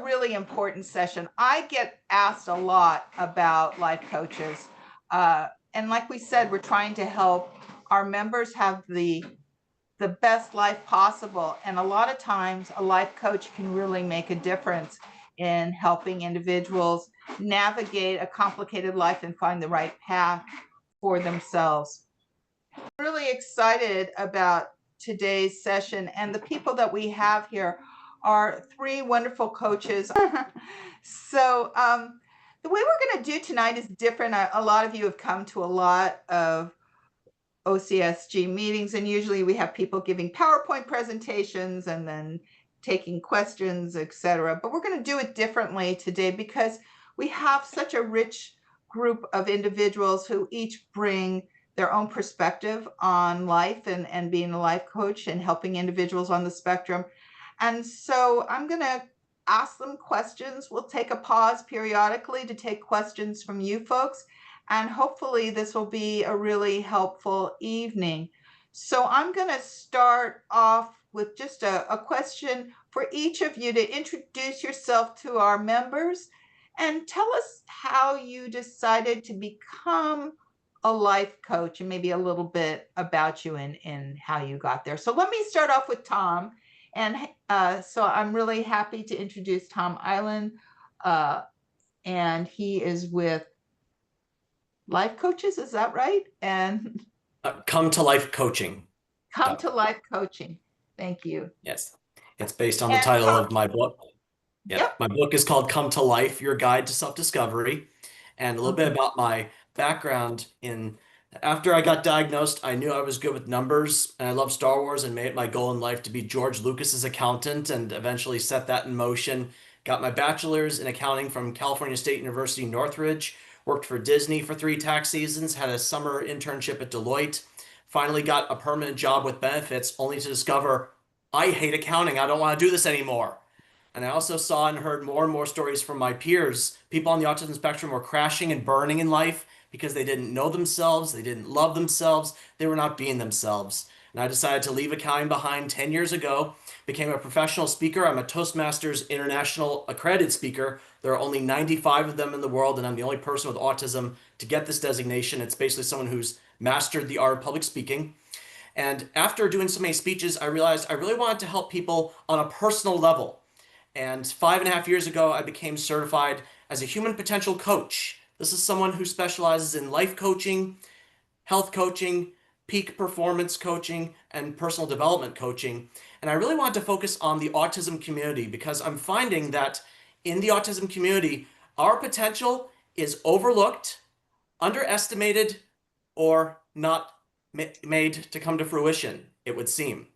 a really important session. I get asked a lot about life coaches. And like we said, we're trying to help our members have the best life possible. And a lot of times a life coach can really make a difference in helping individuals navigate a complicated life and find the right path for themselves. I'm really excited about today's session, and the people that we have here are three wonderful coaches. So the way we're going to do tonight is different. A lot of you have come to a lot of OCSG meetings, and usually we have people giving PowerPoint presentations and then taking questions, etc. But we're going to do it differently today because we have such a rich group of individuals who each bring their own perspective on life and being a life coach and helping individuals on the spectrum. And so I'm going to ask them questions. We'll take a pause periodically to take questions from you folks. And hopefully this will be a really helpful evening. So I'm going to start off with just a question for each of you to introduce yourself to our members and tell us how you decided to become a life coach and maybe a little bit about you and how you got there. So let me start off with Tom. And so I'm really happy to introduce Tom Iland. And he is with Life Coaches, is that right? And Come to Life Coaching. Come to Life Coaching. Thank you. Yes, it's based on the title of my book. Yep. My book is called Come to Life, Your Guide to Self-Discovery. And a little bit about my background after I got diagnosed, I knew I was good with numbers and I loved Star Wars and made it my goal in life to be George Lucas's accountant and eventually set that in motion. Got my bachelor's in accounting from California State University, Northridge. Worked for Disney for 3 tax seasons, had a summer internship at Deloitte, finally got a permanent job with benefits, only to discover I hate accounting. I don't want to do this anymore. And I also saw and heard more and more stories from my peers. People on the autism spectrum were crashing and burning in life because they didn't know themselves, they didn't love themselves, they were not being themselves. And I decided to leave accounting behind 10 years ago, became a professional speaker. I'm a Toastmasters International accredited speaker. There are only 95 of them in the world, and I'm the only person with autism to get this designation. It's basically someone who's mastered the art of public speaking. And after doing so many speeches, I realized I really wanted to help people on a personal level. And 5.5 years ago, I became certified as a human potential coach. This is someone who specializes in life coaching, health coaching, peak performance coaching, and personal development coaching. And I really wanted to focus on the autism community because I'm finding that in the autism community, our potential is overlooked, underestimated, or not made to come to fruition, it would seem.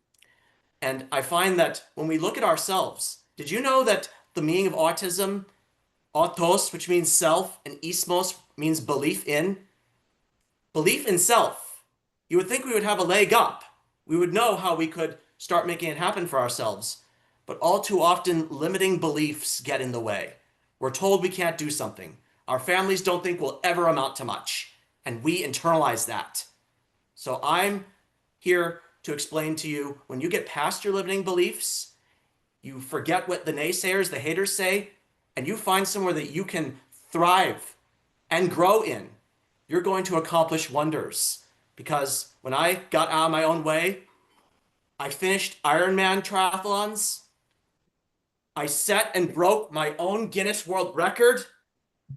And I find that when we look at ourselves, did you know that the meaning of autism, autos, which means self, and ismos means belief in self? You would think we would have a leg up. We would know how we could start making it happen for ourselves. But all too often, limiting beliefs get in the way. We're told we can't do something. Our families don't think we'll ever amount to much. And we internalize that. So I'm here to explain to you, when you get past your limiting beliefs, you forget what the naysayers, the haters say, and you find somewhere that you can thrive and grow in, you're going to accomplish wonders. Because when I got out of my own way, I finished Ironman triathlons. I set and broke my own Guinness World Record.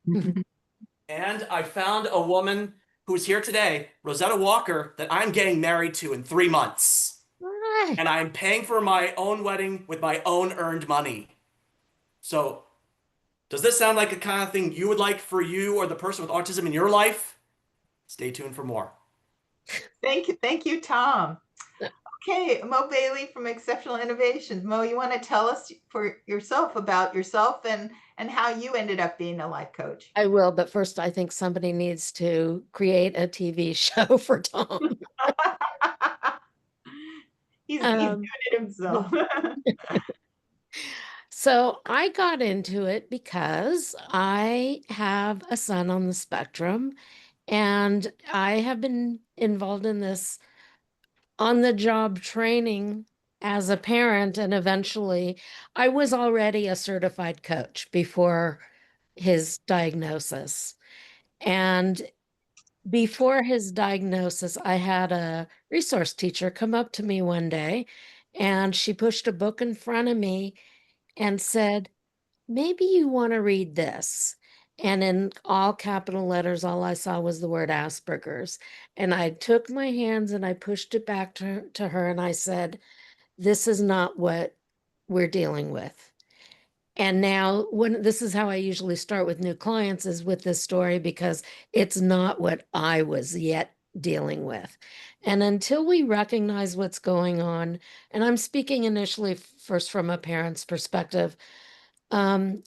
And I found a woman who's here today, Rosetta Walker, that I'm getting married to in 3 months. And I'm paying for my own wedding with my own earned money. So does this sound like a kind of thing you would like for you or the person with autism in your life? Stay tuned for more. Thank you, Tom. Okay, Mo Bailey from Exceptional Innovations. Mo, you want to tell us about yourself and how you ended up being a life coach? I will, but first I think somebody needs to create a TV show for Tom. He's doing it himself. So I got into it because I have a son on the spectrum, and I have been involved in this on-the-job training as a parent, and eventually I was already a certified coach before his diagnosis. And before his diagnosis, I had a resource teacher come up to me one day, and she pushed a book in front of me and said, maybe you want to read this. And in all capital letters, all I saw was the word Asperger's. And I took my hands and I pushed it back to her and I said, this is not what we're dealing with. And now, when this is how I usually start with new clients, is with this story, because it's not what I was yet dealing with. And until we recognize what's going on, and I'm speaking initially first from a parent's perspective, um,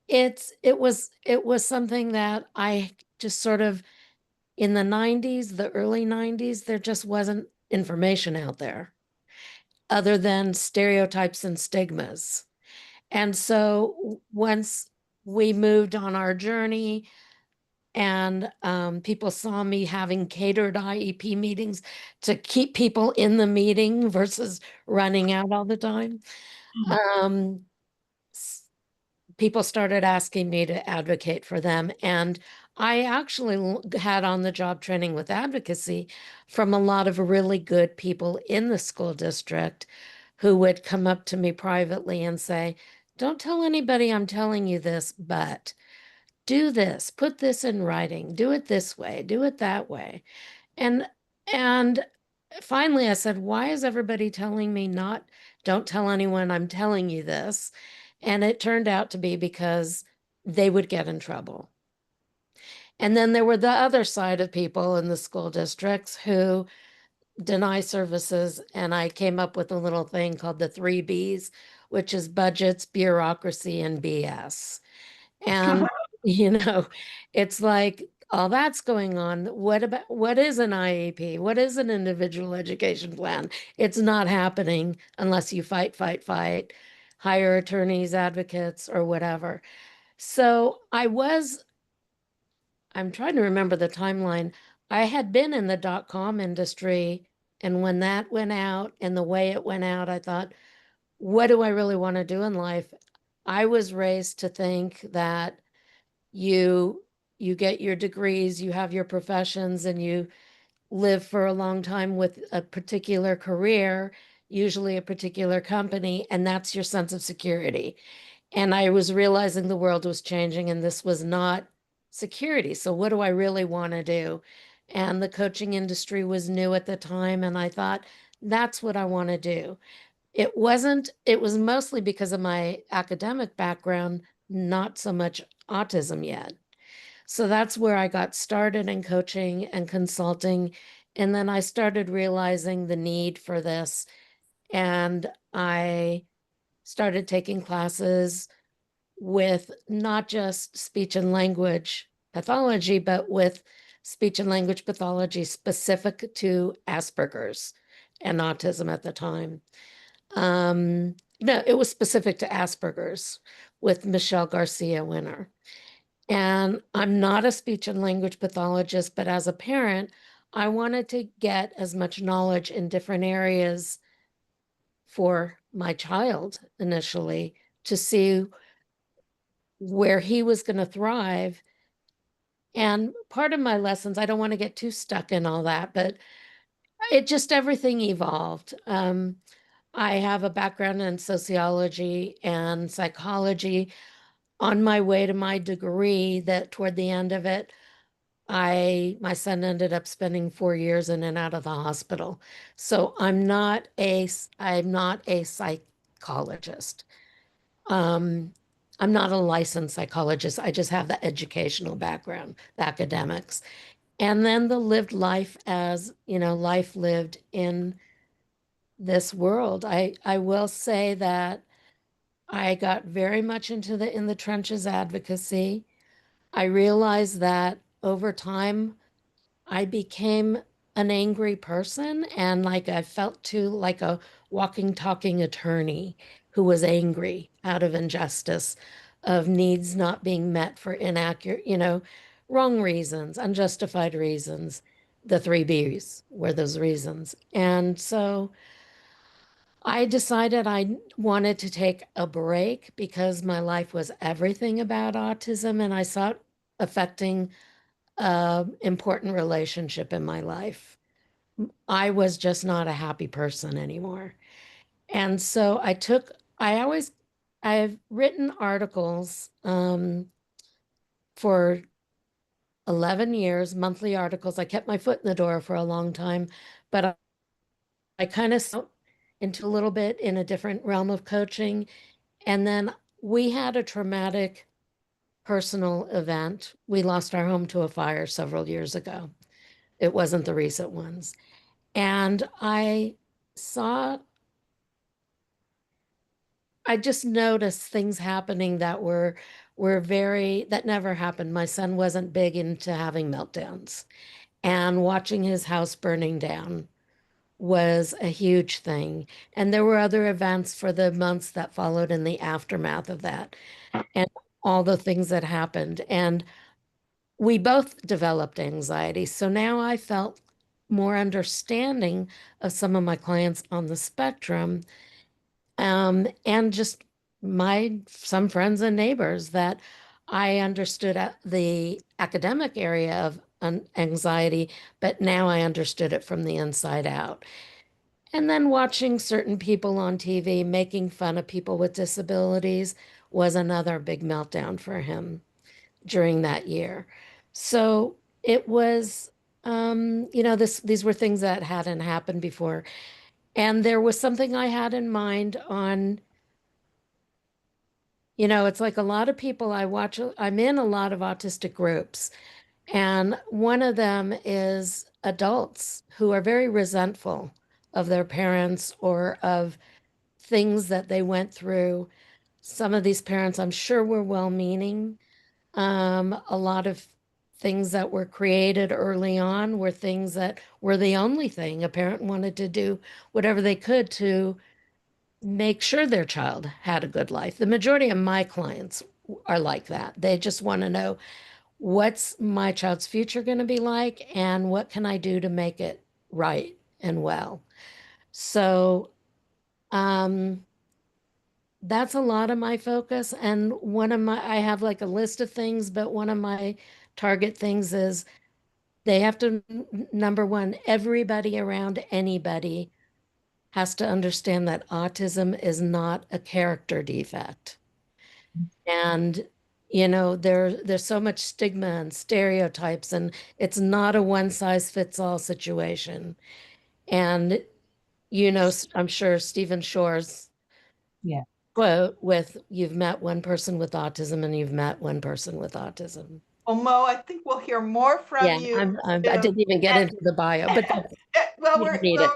it was something that I just sort of, in the 90s, the early 90s, there just wasn't information out there other than stereotypes and stigmas. And so once we moved on our journey, and people saw me having catered IEP meetings to keep people in the meeting versus running out all the time, um, people started asking me to advocate for them. And I actually had on the job training with advocacy from a lot of really good people in the school district who would come up to me privately and say, don't tell anybody I'm telling you this, but do this, put this in writing, do it this way, do it that way. And and finally I said, why is everybody telling me not, don't tell anyone I'm telling you this? And it turned out to be because they would get in trouble. And then there were the other side of people in the school districts who deny services. And I came up with a little thing called the 3 Bs, which is budgets, bureaucracy, and BS. And, you know, it's like all that's going on. What is an IEP? What is an individual education plan? It's not happening unless you fight, fight, fight, hire attorneys, advocates, or whatever. So I'm trying to remember the timeline. I had been in the dot-com industry, and when that went out and the way it went out, I thought, what do I really want to do in life? I was raised to think that you you get your degrees, you have your professions, and you live for a long time with a particular career, usually a particular company, and that's your sense of security. And I was realizing the world was changing and this was not security. So what do I really want to do? And the coaching industry was new at the time, and I thought, that's what I want to do. It was mostly because of my academic background, not so much autism yet. So that's where I got started in coaching and consulting. And then I started realizing the need for this. And I started taking classes with not just speech and language pathology, but with speech and language pathology specific to Asperger's and autism at the time. No, it was specific to Asperger's with Michelle Garcia Winner. And I'm not a speech and language pathologist, but as a parent, I wanted to get as much knowledge in different areas for my child initially to see where he was going to thrive. And part of my lessons, I don't want to get too stuck in all that, but it just everything evolved. I have a background in sociology and psychology. On my way to my degree, that toward the end of it, my son ended up spending 4 years in and out of the hospital. So I'm not a psychologist. Um, I'm not a licensed psychologist. I just have the educational background, the academics, and then the lived life as, life lived in this world. I will say that I got very much into the in the trenches advocacy. I realized that over time I became an angry person, and like I felt too like a walking, talking attorney who was angry out of injustice, of needs not being met for inaccurate, wrong reasons, unjustified reasons. The 3 Bs were those reasons. And so I decided I wanted to take a break because my life was everything about autism, and I saw it affecting an important relationship in my life. I was just not a happy person anymore. And so I've written articles for 11 years, monthly articles. I kept my foot in the door for a long time, but I kind of into a little bit in a different realm of coaching. And then we had a traumatic personal event. We lost our home to a fire several years ago. It wasn't the recent ones. And saw, I just noticed things happening that that never happened. My son wasn't big into having meltdowns, and watching his house burning down was a huge thing. And there were other events for the months that followed in the aftermath of that, and all the things that happened. And we both developed anxiety. So now I felt more understanding of some of my clients on the spectrum, and just some friends and neighbors that I understood at the academic area of anxiety, but now I understood it from the inside out. And then watching certain people on TV making fun of people with disabilities was another big meltdown for him during that year. So it was, these were things that hadn't happened before. And there was something I had in mind on, it's like a lot of people I'm in a lot of autistic groups, and one of them is adults who are very resentful of their parents or of things that they went through. Some of these parents, I'm sure, were well-meaning. A lot of things that were created early on were things that were the only thing a parent wanted to do whatever they could to make sure their child had a good life. The majority of my clients are like that. They just want to know, what's my child's future going to be like, and what can I do to make it right and well? So, that's a lot of my focus. And I have like a list of things, but one of my target things is they have to, number one, everybody around anybody has to understand that autism is not a character defect. And, there's so much stigma and stereotypes, and it's not a one size fits all situation. And, I'm sure Stephen Shore's Yeah. quote with, you've met one person with autism and you've met one person with autism. Well, Mo, I think we'll hear more from Yeah, you. I soon. didn't even get And into the bio, but that's, well, you don't need it.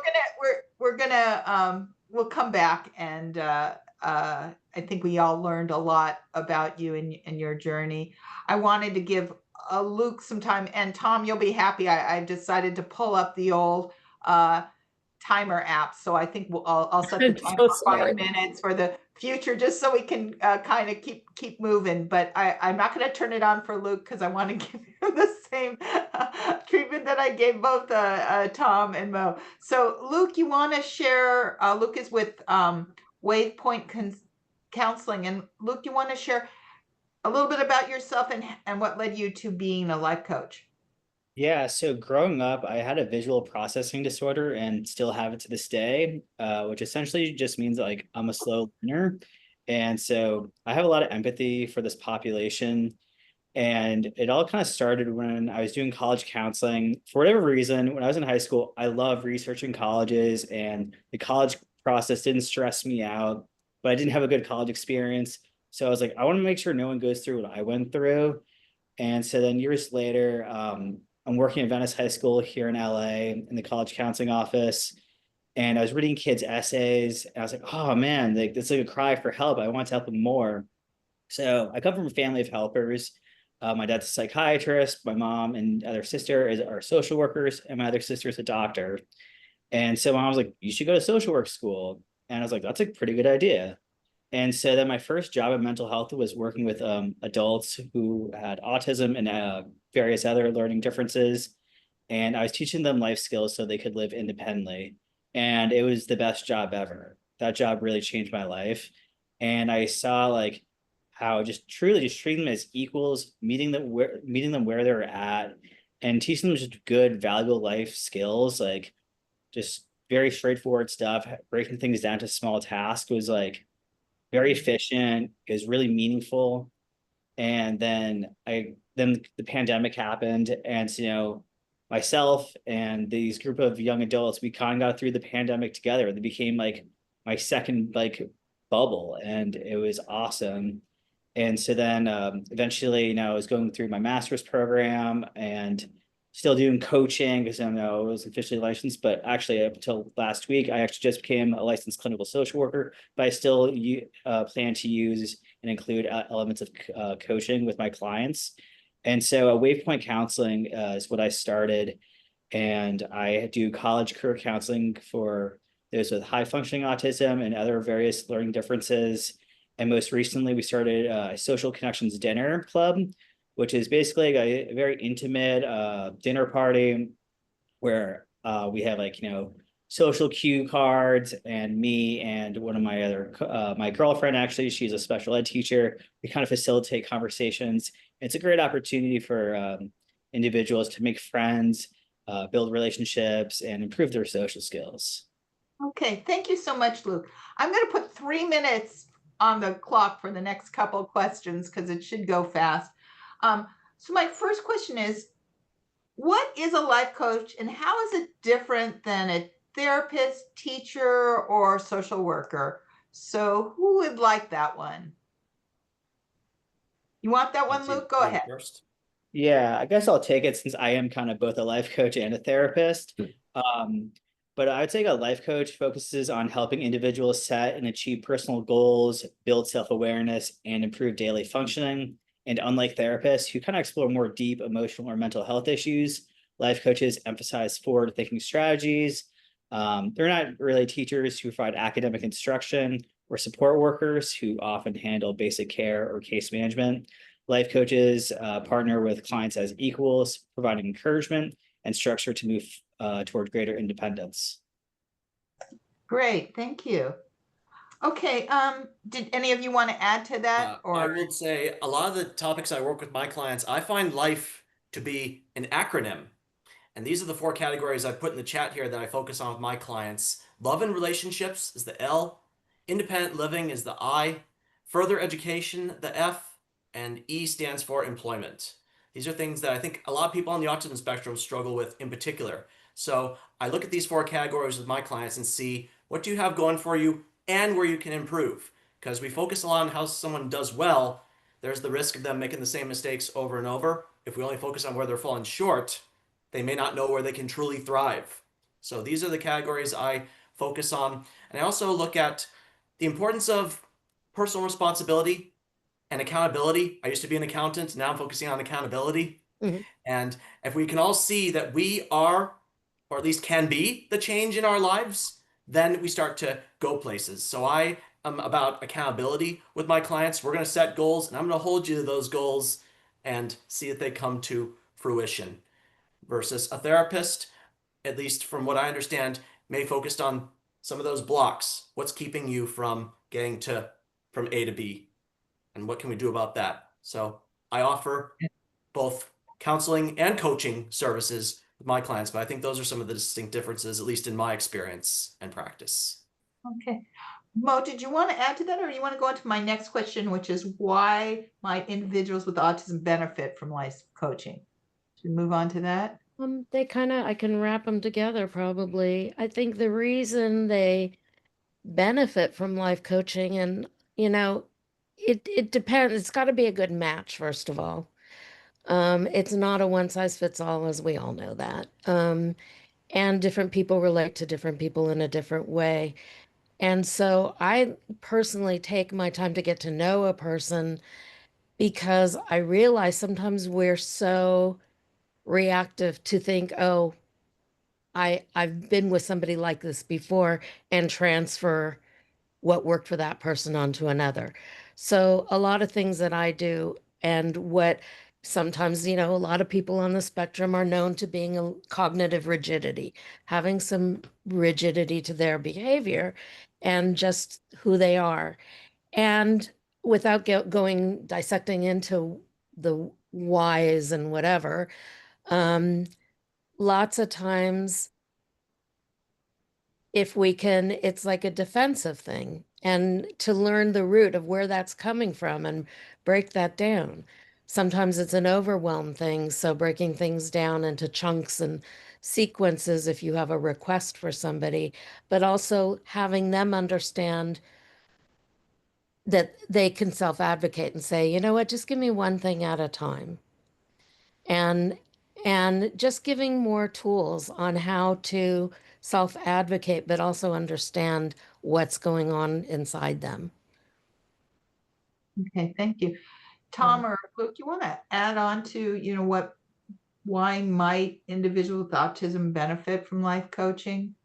we're gonna we'll come back, and I think we all learned a lot about you and your journey. I wanted to give Luke some time, and Tom, you'll be happy. I decided to pull up the old timer app, so I think I'll set the I'm timer so for sorry. 5 minutes for the future, just so we can kind of keep moving. But I'm not going to turn it on for Luke because I want to give him the same treatment that I gave both Tom and Mo. So Luke, you want to share? Luke is with Wave Counseling, and Luke, you want to share a little bit about yourself and what led you to being a life coach? Yeah, so growing up, I had a visual processing disorder and still have it to this day, which essentially just means like I'm a slow learner. And so I have a lot of empathy for this population. And it all kind of started when I was doing college counseling. For whatever reason, when I was in high school, I love researching colleges, and the college process didn't stress me out, but I didn't have a good college experience. So I was like, I want to make sure no one goes through what I went through. And so then years later, I'm working at Venice High School here in LA in the college counseling office. And I was reading kids' essays. And I was like, oh man, like it's like a cry for help. I want to help them more. So I come from a family of helpers. My dad's a psychiatrist. My mom and other sister are social workers, and my other sister is a doctor. And so I was like, you should go to social work school. And I was like, that's a pretty good idea. And so then my first job in mental health was working with adults who had autism and various other learning differences. And I was teaching them life skills so they could live independently. And it was the best job ever. that job really changed my life. And I saw like how just truly just treating them as equals, meeting them where they're at, and teaching them just good, valuable life skills, like just very straightforward stuff, breaking things down to small tasks was like very efficient, is really meaningful. And then the pandemic happened, and myself and these group of young adults, we kind of got through the pandemic together. They became like my second like bubble, and it was awesome. And so then eventually, I was going through my master's program and still doing coaching because I was officially licensed. But actually, up until last week, I actually just became a licensed clinical social worker. But I still plan to use and include elements of coaching with my clients. And so Waypoint Counseling is what I started. And I do college career counseling for those with high functioning autism and other various learning differences. And most recently, we started a social connections dinner club, which is basically a very intimate dinner party where we have social cue cards, and me and one of my my girlfriend, actually, she's a special ed teacher. We kind of facilitate conversations. It's a great opportunity for individuals to make friends, build relationships, and improve their social skills. Okay, thank you so much, Luke. I'm going to put 3 minutes on the clock for the next couple of questions because it should go fast. So my first question is, what is a life coach and how is it different than a therapist, teacher, or social worker? So who would like that one? You want that one, Luke? Go ahead. First. Yeah, I guess I'll take it since I am kind of both a life coach and a therapist. But I would say a life coach focuses on helping individuals set and achieve personal goals, build self-awareness, and improve daily functioning. And unlike therapists who kind of explore more deep emotional or mental health issues, life coaches emphasize forward-thinking strategies. They're not really teachers who provide academic instruction or support workers who often handle basic care or case management. Life coaches partner with clients as equals, providing encouragement and structure to move toward greater independence. Great, thank you. Okay, did any of you want to add to that? I would say a lot of the topics I work with my clients, I find life to be an acronym. And these are the 4 categories I put in the chat here that I focus on with my clients. Love and relationships is the L, independent living is the I, further education, the F, and E stands for employment. These are things that I think a lot of people on the autism spectrum struggle with in particular. So I look at these 4 categories with my clients and see what do you have going for you and where you can improve. Because we focus a lot on how someone does well, there's the risk of them making the same mistakes over and over. If we only focus on where they're falling short, they may not know where they can truly thrive. So these are the categories I focus on. And I also look at the importance of personal responsibility and accountability. I used to be an accountant. Now I'm focusing on accountability. Mm-hmm. And if we can all see that we are, or at least can be, the change in our lives, then we start to go places. So I am about accountability with my clients. We're going to set goals, and I'm going to hold you to those goals and see if they come to fruition. Versus a therapist, at least from what I understand, may focus on some of those blocks. What's keeping you from getting from A to B? And what can we do about that? So I offer both counseling and coaching services with my clients, but I think those are some of the distinct differences, at least in my experience and practice. Okay. Mo, did you want to add to that, or you want to go on to my next question, which is why might individuals with autism benefit from life coaching? Should we move on to that? I can wrap them together probably. I think the reason they benefit from life coaching, and it depends. It's got to be a good match, first of all. It's not a one size fits all, as we all know that. And different people relate to different people in a different way. And so I personally take my time to get to know a person because I realize sometimes we're so reactive to think, oh, I've been with somebody like this before, and transfer what worked for that person onto another. So a lot of things that I do and what sometimes, a lot of people on the spectrum are known to being a cognitive rigidity, having some rigidity to their behavior and just who they are. And without going dissecting into the whys and whatever, lots of times if we can, it's like a defensive thing. And to learn the root of where that's coming from and break that down. Sometimes it's an overwhelm thing. So breaking things down into chunks and sequences if you have a request for somebody, but also having them understand that they can self-advocate and say, you know what, just give me one thing at a time. And just giving more tools on how to self-advocate, but also understand what's going on inside them. Okay, thank you. Tom or Luke, you want to add on to, why might individuals with autism benefit from life coaching?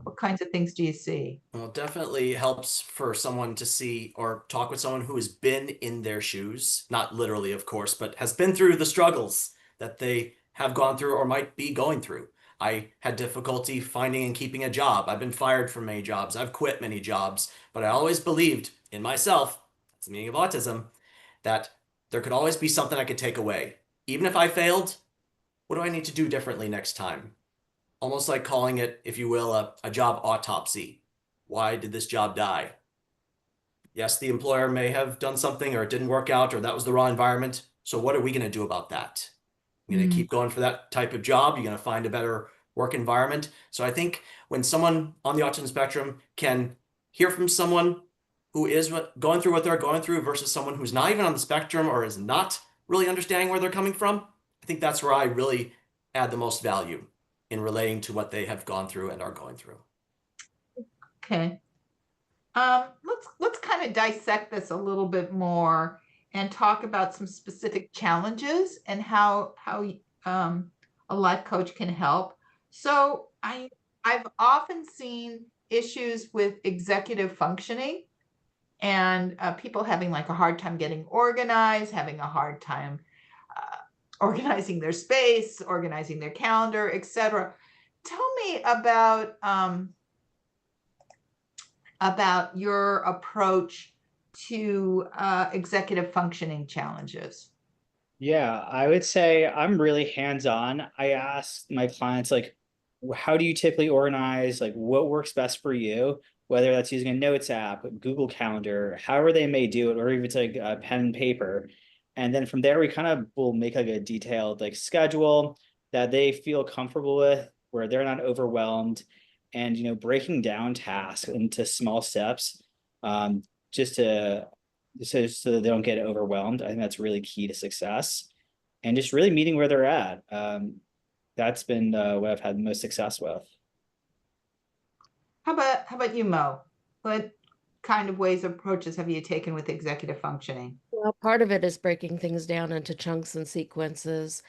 What kinds of things do you see? Well, it definitely helps for someone to see or talk with someone who has been in their shoes, not literally, of course, but has been through the struggles that they have gone through or might be going through. I had difficulty finding and keeping a job. I've been fired from many jobs. I've quit many jobs, but I always believed in myself, that's the meaning of autism, that there could always be something I could take away. Even if I failed, what do I need to do differently next time? Almost like calling it, if you will, a job autopsy. Why did this job die? Yes, the employer may have done something or it didn't work out or that was the wrong environment. So what are we going to do about that? You're going to keep going for that type of job. You're going to find a better work environment. So I think when someone on the autism spectrum can hear from someone who is going through what they're going through versus someone who's not even on the spectrum or is not really understanding where they're coming from, I think that's where I really add the most value in relating to what they have gone through and are going through. Okay. Let's kind of dissect this a little bit more and talk about some specific challenges and how a life coach can help. So I've often seen issues with executive functioning and people having like a hard time getting organized, having a hard time organizing their space, organizing their calendar, etc. Tell me about your approach to executive functioning challenges. Yeah, I would say I'm really hands-on. I ask my clients, like, how do you typically organize? Like, what works best for you? Whether that's using a notes app, Google Calendar, however they may do it, or even it's like a pen and paper. And then from there, we kind of will make like a detailed like schedule that they feel comfortable with, where they're not overwhelmed, and breaking down tasks into small steps, just to so that they don't get overwhelmed. I think that's really key to success, and just really meeting where they're at. That's been what I've had the most success with. How about you, Mo? What kind of ways, approaches have you taken with executive functioning? Well, part of it is breaking things down into chunks and sequences.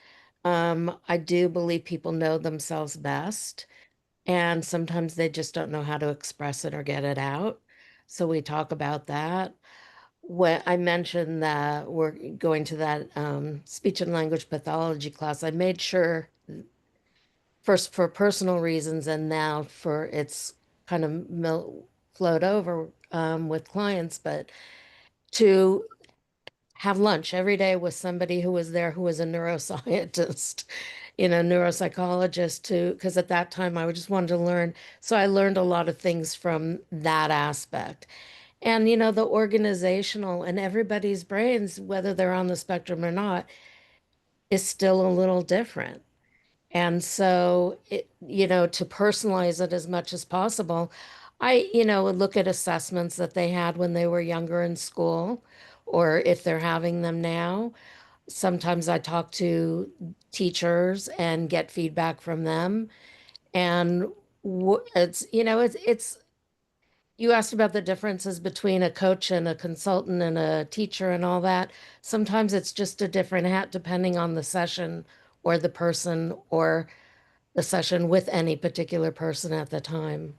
I do believe people know themselves best, and sometimes they just don't know how to express it or get it out. So we talk about that. When I mentioned that we're going to that speech and language pathology class, I made sure, first for personal reasons and now for it's kind of flowed over with clients, but to have lunch every day with somebody who was there who was a neuroscientist, neuropsychologist, to because at that time I just wanted to learn. So I learned a lot of things from that aspect. And the organizational and everybody's brains, whether they're on the spectrum or not, is still a little different. And so to personalize it as much as possible, I, would look at assessments that they had when they were younger in school, or if they're having them now. Sometimes I talk to teachers and get feedback from them. And it's you asked about the differences between a coach and a consultant and a teacher and all that. Sometimes it's just a different hat depending on the session or the person or the session with any particular person at the time.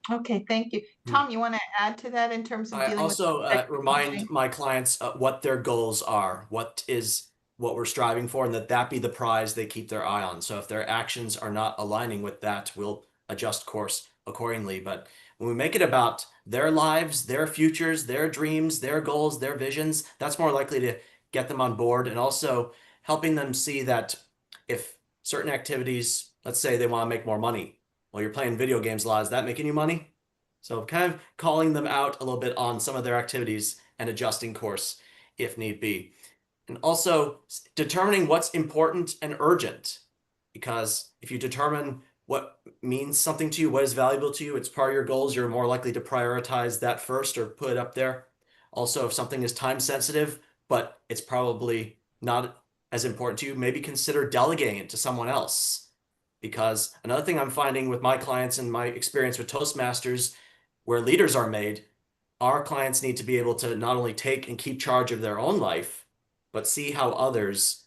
Okay, thank you. Tom, you want to add to that in terms of I dealing with also executive remind functioning? my clients what their goals are. What is what we're striving for, and that be the prize they keep their eye on. So if their actions are not aligning with that, we'll adjust course accordingly. But when we make it about their lives, their futures, their dreams, their goals, their visions, that's more likely to get them on board, and also helping them see that if certain activities, let's say they want to make more money, well, you're playing video games a lot, is that making you money? So kind of calling them out a little bit on some of their activities and adjusting course if need be. And also determining what's important and urgent. Because if you determine what means something to you, what is valuable to you, it's part of your goals, you're more likely to prioritize that first or put it up there. Also, if something is time sensitive, but it's probably not as important to you, maybe consider delegating it to someone else. Because another thing I'm finding with my clients and my experience with Toastmasters, where leaders are made, our clients need to be able to not only take and keep charge of their own life, but see how others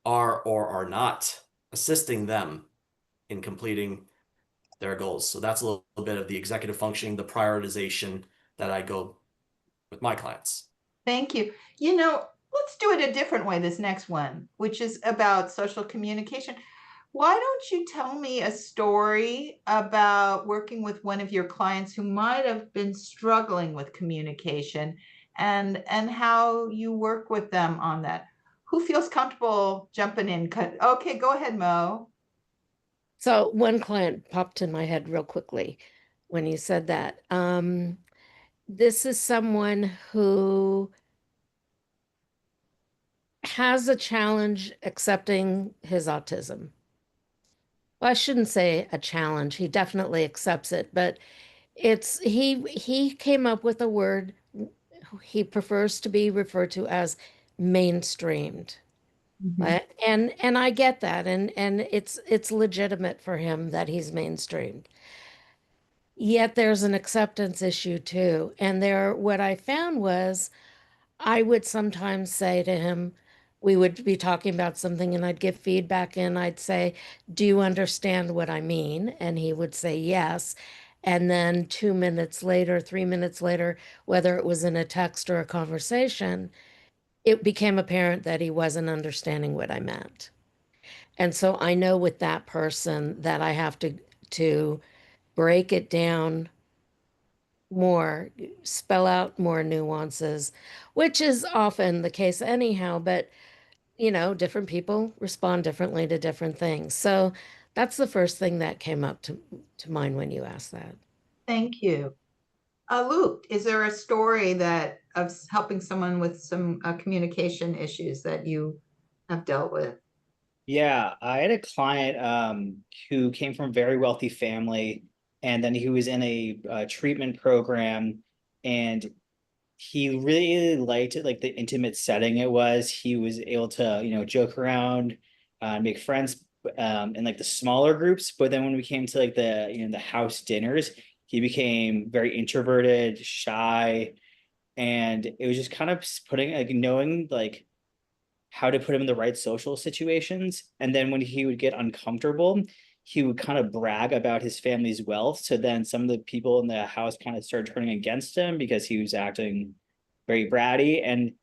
are or are not assisting them in completing their goals. So that's a little bit of the executive functioning, the prioritization that I go with my clients. Thank you. You know, let's do it a different way, this next one, which is about social communication. Why don't you tell me a story about working with one of your clients who might have been struggling with communication and how you work with them on that? Who feels comfortable jumping in? Okay, go ahead, Mo. So one client popped in my head real quickly when you said that. This is someone who has a challenge accepting his autism. Well, I shouldn't say a challenge. He definitely accepts it, but he came up with a word he prefers to be referred to as mainstreamed. And I get that, and it's legitimate for him that he's mainstreamed. Yet there's an acceptance issue too. And what I found was I would sometimes say to him, we would be talking about something and I'd give feedback and I'd say, do you understand what I mean? And he would say yes. And then 2 minutes later, 3 minutes later, whether it was in a text or a conversation, it became apparent that he wasn't understanding what I meant. And so I know with that person that I have to break it down more, spell out more nuances, which is often the case anyhow, but different people respond differently to different things. So that's the first thing that came up to mind when you asked that. Thank you. Luke, is there a story that of helping someone with some communication issues that you have dealt with? Yeah, I had a client who came from a very wealthy family, and then he was in a treatment program, and he really liked it, like the intimate setting it was. He was able to, joke around, make friends in like the smaller groups. But then when we came to like the house dinners, he became very introverted, shy, and it was just kind of putting like knowing like how to put him in the right social situations. And then when he would get uncomfortable, he would kind of brag about his family's wealth. So then some of the people in the house kind of started turning against him because he was acting very bratty. And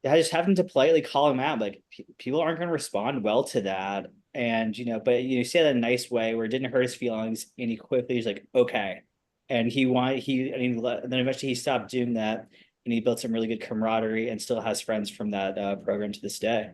I just happened to politely call him out. Like, people aren't going to respond well to that. And, but you say that in a nice way where it didn't hurt his feelings. And he quickly was like, okay. And then eventually he stopped doing that. And he built some really good camaraderie and still has friends from that program to this day.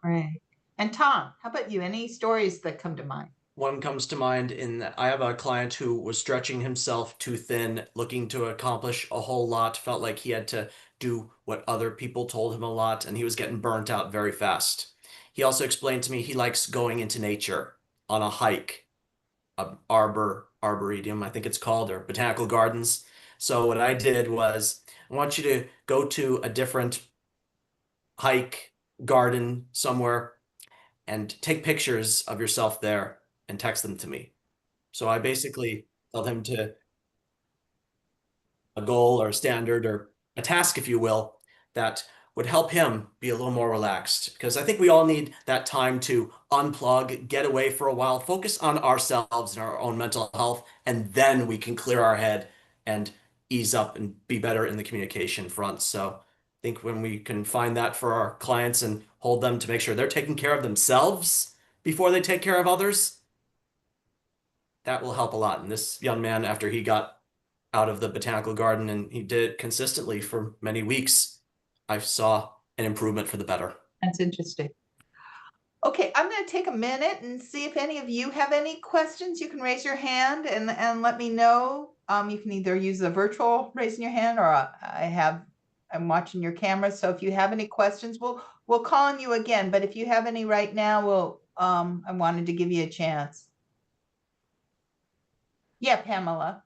Great. And Tom, how about you? Any stories that come to mind? One comes to mind in that I have a client who was stretching himself too thin, looking to accomplish a whole lot, felt like he had to do what other people told him a lot, and he was getting burnt out very fast. He also explained to me he likes going into nature on a hike, a arboretum, I think it's called, or botanical gardens. So what I did was, I want you to go to a different hike, garden somewhere, and take pictures of yourself there and text them to me. So I basically tell him to a goal or a standard or a task, if you will, that would help him be a little more relaxed. Because I think we all need that time to unplug, get away for a while, focus on ourselves and our own mental health, and then we can clear our head and ease up and be better in the communication front. So think when we can find that for our clients and hold them to make sure they're taking care of themselves before they take care of others, that will help a lot. And this young man, after he got out of the botanical garden and he did it consistently for many weeks, I saw an improvement for the better. That's interesting. Okay, I'm going to take a minute and see if any of you have any questions. You can raise your hand and let me know. You can either use the virtual raising your hand, or I'm watching your camera. So if you have any questions, we'll call on you again. But if you have any right now, I wanted to give you a chance. Yeah, Pamela.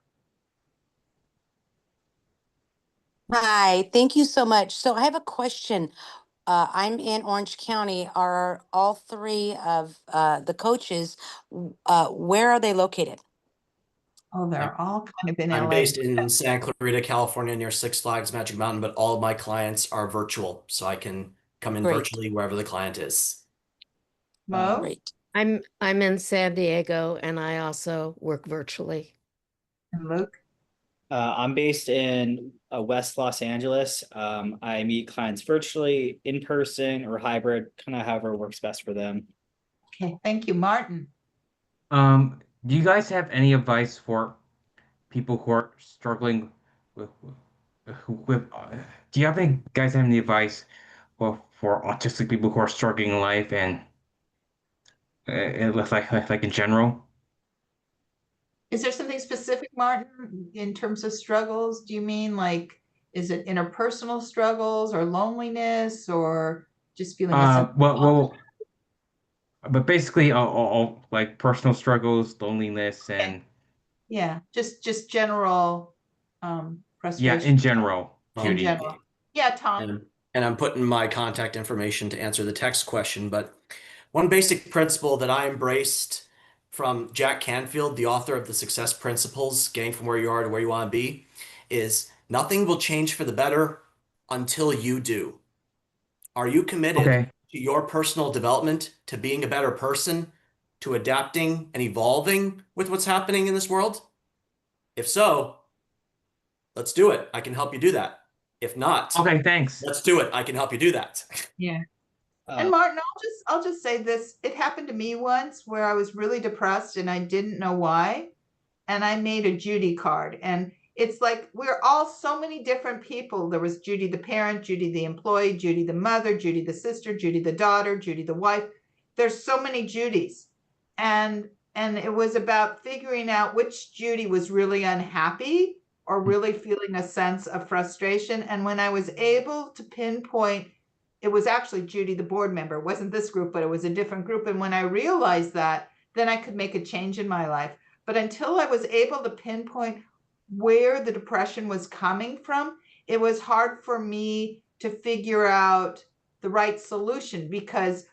Hi, thank you so much. So I have a question. I'm in Orange County. Are all three of the coaches, where are they located? Oh, they're all kind of in I'm LA. based in Santa Clarita, California, near Six Flags Magic Mountain, but all of my clients are virtual, so I can come in Great. virtually wherever the client is. Mo? Great. I'm in San Diego and I also work virtually. And Luke? I'm based in West Los Angeles. I meet clients virtually, in person, or hybrid, kind of however works best for them. Okay, thank you. Martin? Do you guys have any advice for people who are struggling with do you have any guys have any advice for autistic people who are struggling in life and with like in general? Is there something specific, Martin, in terms of struggles? Do you mean like, is it interpersonal struggles or loneliness or just feeling a sense Well, but basically all like personal struggles, loneliness, of, and yeah, just general yeah, frustration in general, in Judy. general. Yeah, Tom. And I'm putting my contact information to answer the text question, but one basic principle that I embraced from Jack Canfield, the author of The Success Principles, Getting from Where You Are to Where You Want to Be, is nothing will change for the better until you do. Are you committed Okay. to your personal development, to being a better person, to adapting and evolving with what's happening in this world? If so, let's do it. I can help you do that. If not, Okay, thanks. let's do it. I can help you do that. Yeah. And Uh, Martin, I'll just say this. It happened to me once where I was really depressed and I didn't know why. And I made a Judy card. And it's like we're all so many different people. There was Judy the parent, Judy the employee, Judy the mother, Judy the sister, Judy the daughter, Judy the wife. There's so many Judys. And it was about figuring out which Judy was really unhappy or really feeling a sense of frustration. And when I was able to pinpoint, it was actually Judy, the board member. It wasn't this group, but it was a different group. And when I realized that, then I could make a change in my life. But until I was able to pinpoint where the depression was coming from, it was hard for me to figure out the right solution because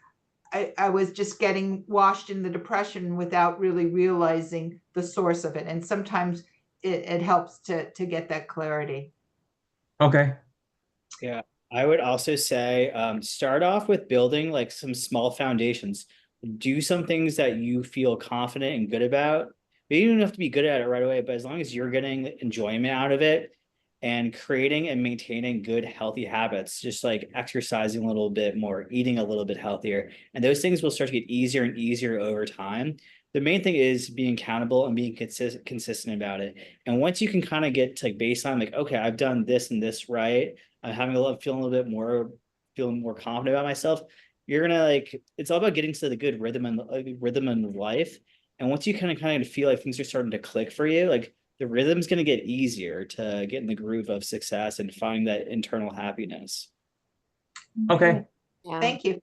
I was just getting washed in the depression without really realizing the source of it. And sometimes it helps to get that clarity. Okay. Yeah, I would also say start off with building like some small foundations. Do some things that you feel confident and good about. Maybe you don't have to be good at it right away, but as long as you're getting enjoyment out of it and creating and maintaining good, healthy habits, just like exercising a little bit more, eating a little bit healthier, and those things will start to get easier and easier over time. The main thing is being accountable and being consistent about it. And once you can kind of get to like baseline, like, okay, I've done this and this right. I'm having feeling a little bit more, feeling more confident about myself. You're gonna like, it's all about getting to the good rhythm and rhythm in life. And once you kind of feel like things are starting to click for you, like the rhythm's gonna get easier to get in the groove of success and find that internal happiness. Okay. Yeah. Thank you.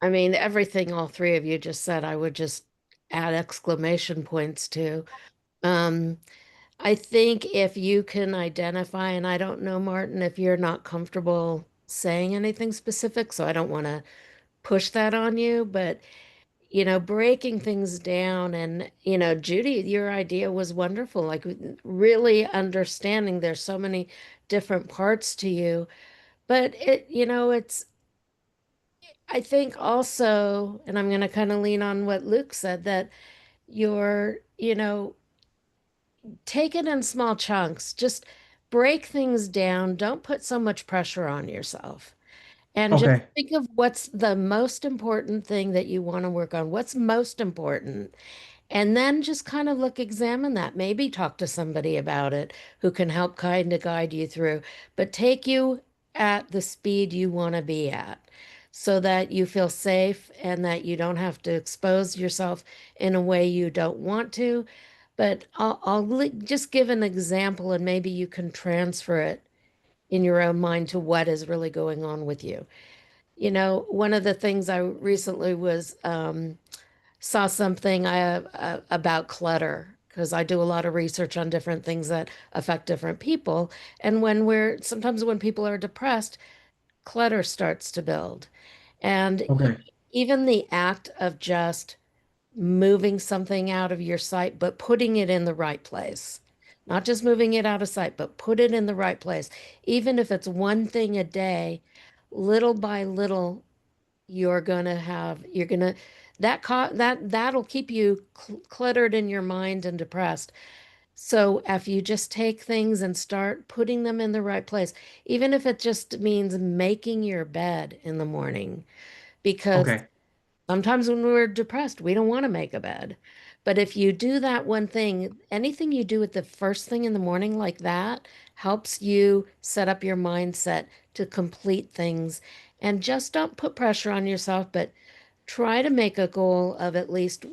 I mean, everything all three of you just said, I would just add exclamation points to. I think if you can identify, and I don't know, Martin, if you're not comfortable saying anything specific, so I don't want to push that on you, but breaking things down and, Judy, your idea was wonderful, like really understanding there's so many different parts to you, but I think also, and I'm going to kind of lean on what Luke said, that you're, take it in small chunks. Just break things down. Don't put so much pressure on yourself. And just Okay. think of what's the most important thing that you want to work on. What's most important? And then just kind of examine that. Maybe talk to somebody about it who can help kind of guide you through, but take you at the speed you want to be at so that you feel safe and that you don't have to expose yourself in a way you don't want to. But just give an example and maybe you can transfer it in your own mind to what is really going on with you. You know, one of the things I recently was saw something about clutter because I do a lot of research on different things that affect different people. And sometimes when people are depressed, clutter starts to build. And Okay. even the act of just moving something out of your sight, but putting it in the right place. Not just moving it out of sight, but put it in the right place. Even if it's one thing a day, little by little, you're gonna that'll keep you cluttered in your mind and depressed. So if you just take things and start putting them in the right place, even if it just means making your bed in the morning, because Okay. sometimes when we're depressed, we don't want to make a bed. But if you do that one thing, anything you do at the first thing in the morning like that helps you set up your mindset to complete things. And just don't put pressure on yourself, but try to make a goal of at least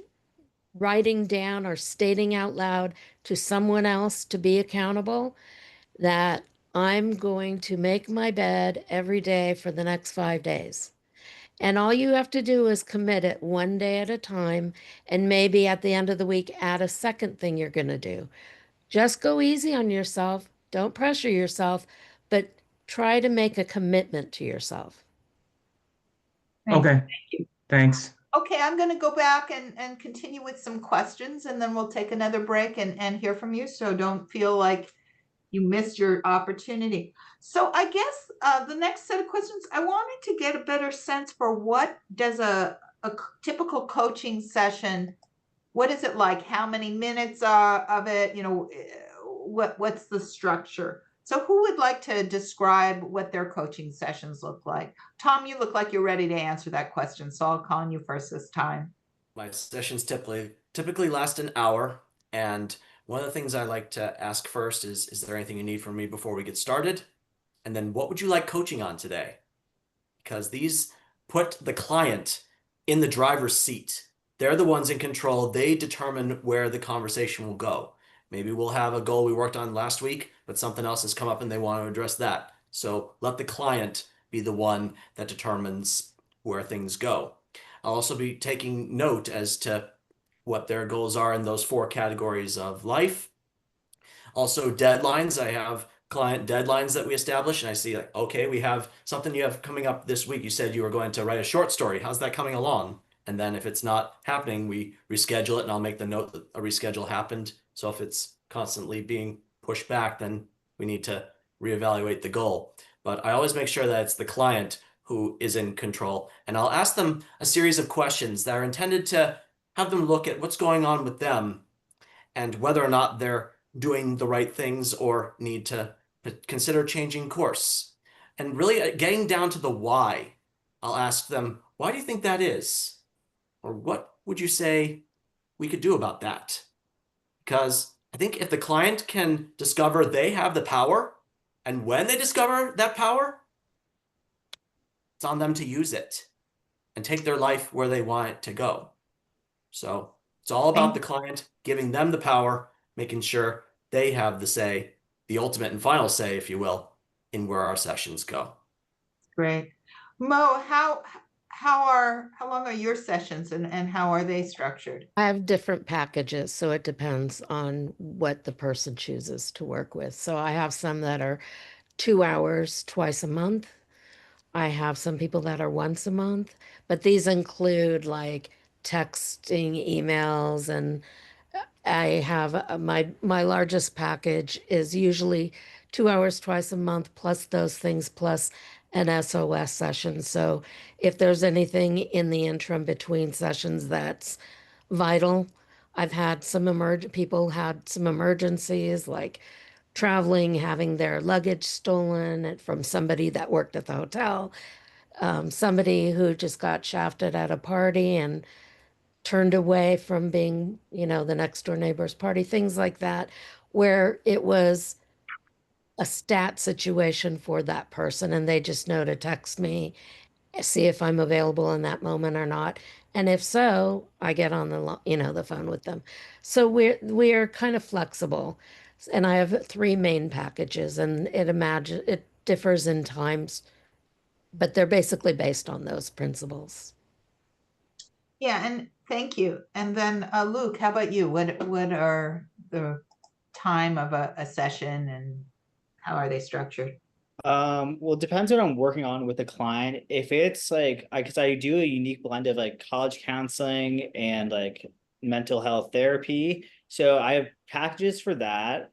writing down or stating out loud to someone else to be accountable that I'm going to make my bed every day for the next 5 days. And all you have to do is commit it one day at a time. And maybe at the end of the week, add a second thing you're going to do. Just go easy on yourself. Don't pressure yourself, but try to make a commitment to yourself. Thank Okay. you. Thanks. Okay, I'm going to go back and continue with some questions, and then we'll take another break and hear from you. So don't feel like you missed your opportunity. So I guess the next set of questions, I wanted to get a better sense for what does a typical coaching session, what is it like? How many minutes of it? You know, what's the structure? So who would like to describe what their coaching sessions look like? Tom, you look like you're ready to answer that question, so I'll call on you first this time. My sessions typically last an hour, and one of the things I like to ask first is there anything you need from me before we get started? And then what would you like coaching on today? Because these put the client in the driver's seat. They're the ones in control. They determine where the conversation will go. Maybe we'll have a goal we worked on last week, but something else has come up and they want to address that. So let the client be the one that determines where things go. I'll also be taking note as to what their goals are in those 4 categories of life. Also, deadlines. I have client deadlines that we establish, and I see like, okay, we have something you have coming up this week. You said you were going to write a short story. How's that coming along? And then if it's not happening, we reschedule it, and I'll make the note that a reschedule happened. So if it's constantly being pushed back, then we need to reevaluate the goal. But I always make sure that it's the client who is in control, and I'll ask them a series of questions that are intended to have them look at what's going on with them and whether or not they're doing the right things or need to consider changing course. And really getting down to the why, I'll ask them, why do you think that is? Or what would you say we could do about that? Because I think if the client can discover they have the power, and when they discover that power, it's on them to use it and take their life where they want it to go. So it's all about the client, giving them the power, making sure they have the say, the ultimate and final say, if you will, in where our sessions go. Great. Mo, how long are your sessions and how are they structured? I have different packages, so it depends on what the person chooses to work with. So I have some that are 2 hours twice a month. I have some people that are once a month, but these include like texting, emails, and I have my largest package is usually 2 hours twice a month, plus those things, plus an SOS session. So if there's anything in the interim between sessions that's vital, I've had some people had some emergencies like traveling, having their luggage stolen from somebody that worked at the hotel, somebody who just got shafted at a party and turned away from being, the next door neighbor's party, things like that, where it was a stat situation for that person and they just know to text me, see if I'm available in that moment or not. And if so, I get on the phone with them. So we're kind of flexible. And I have three main packages and it differs in times, but they're basically based on those principles. Yeah, and thank you. And then Luke, how about you? What are the time of a session and how are they structured? Well, it depends what I'm working on with the client. If it's like, because I do a unique blend of like college counseling and like mental health therapy. So I have packages for that,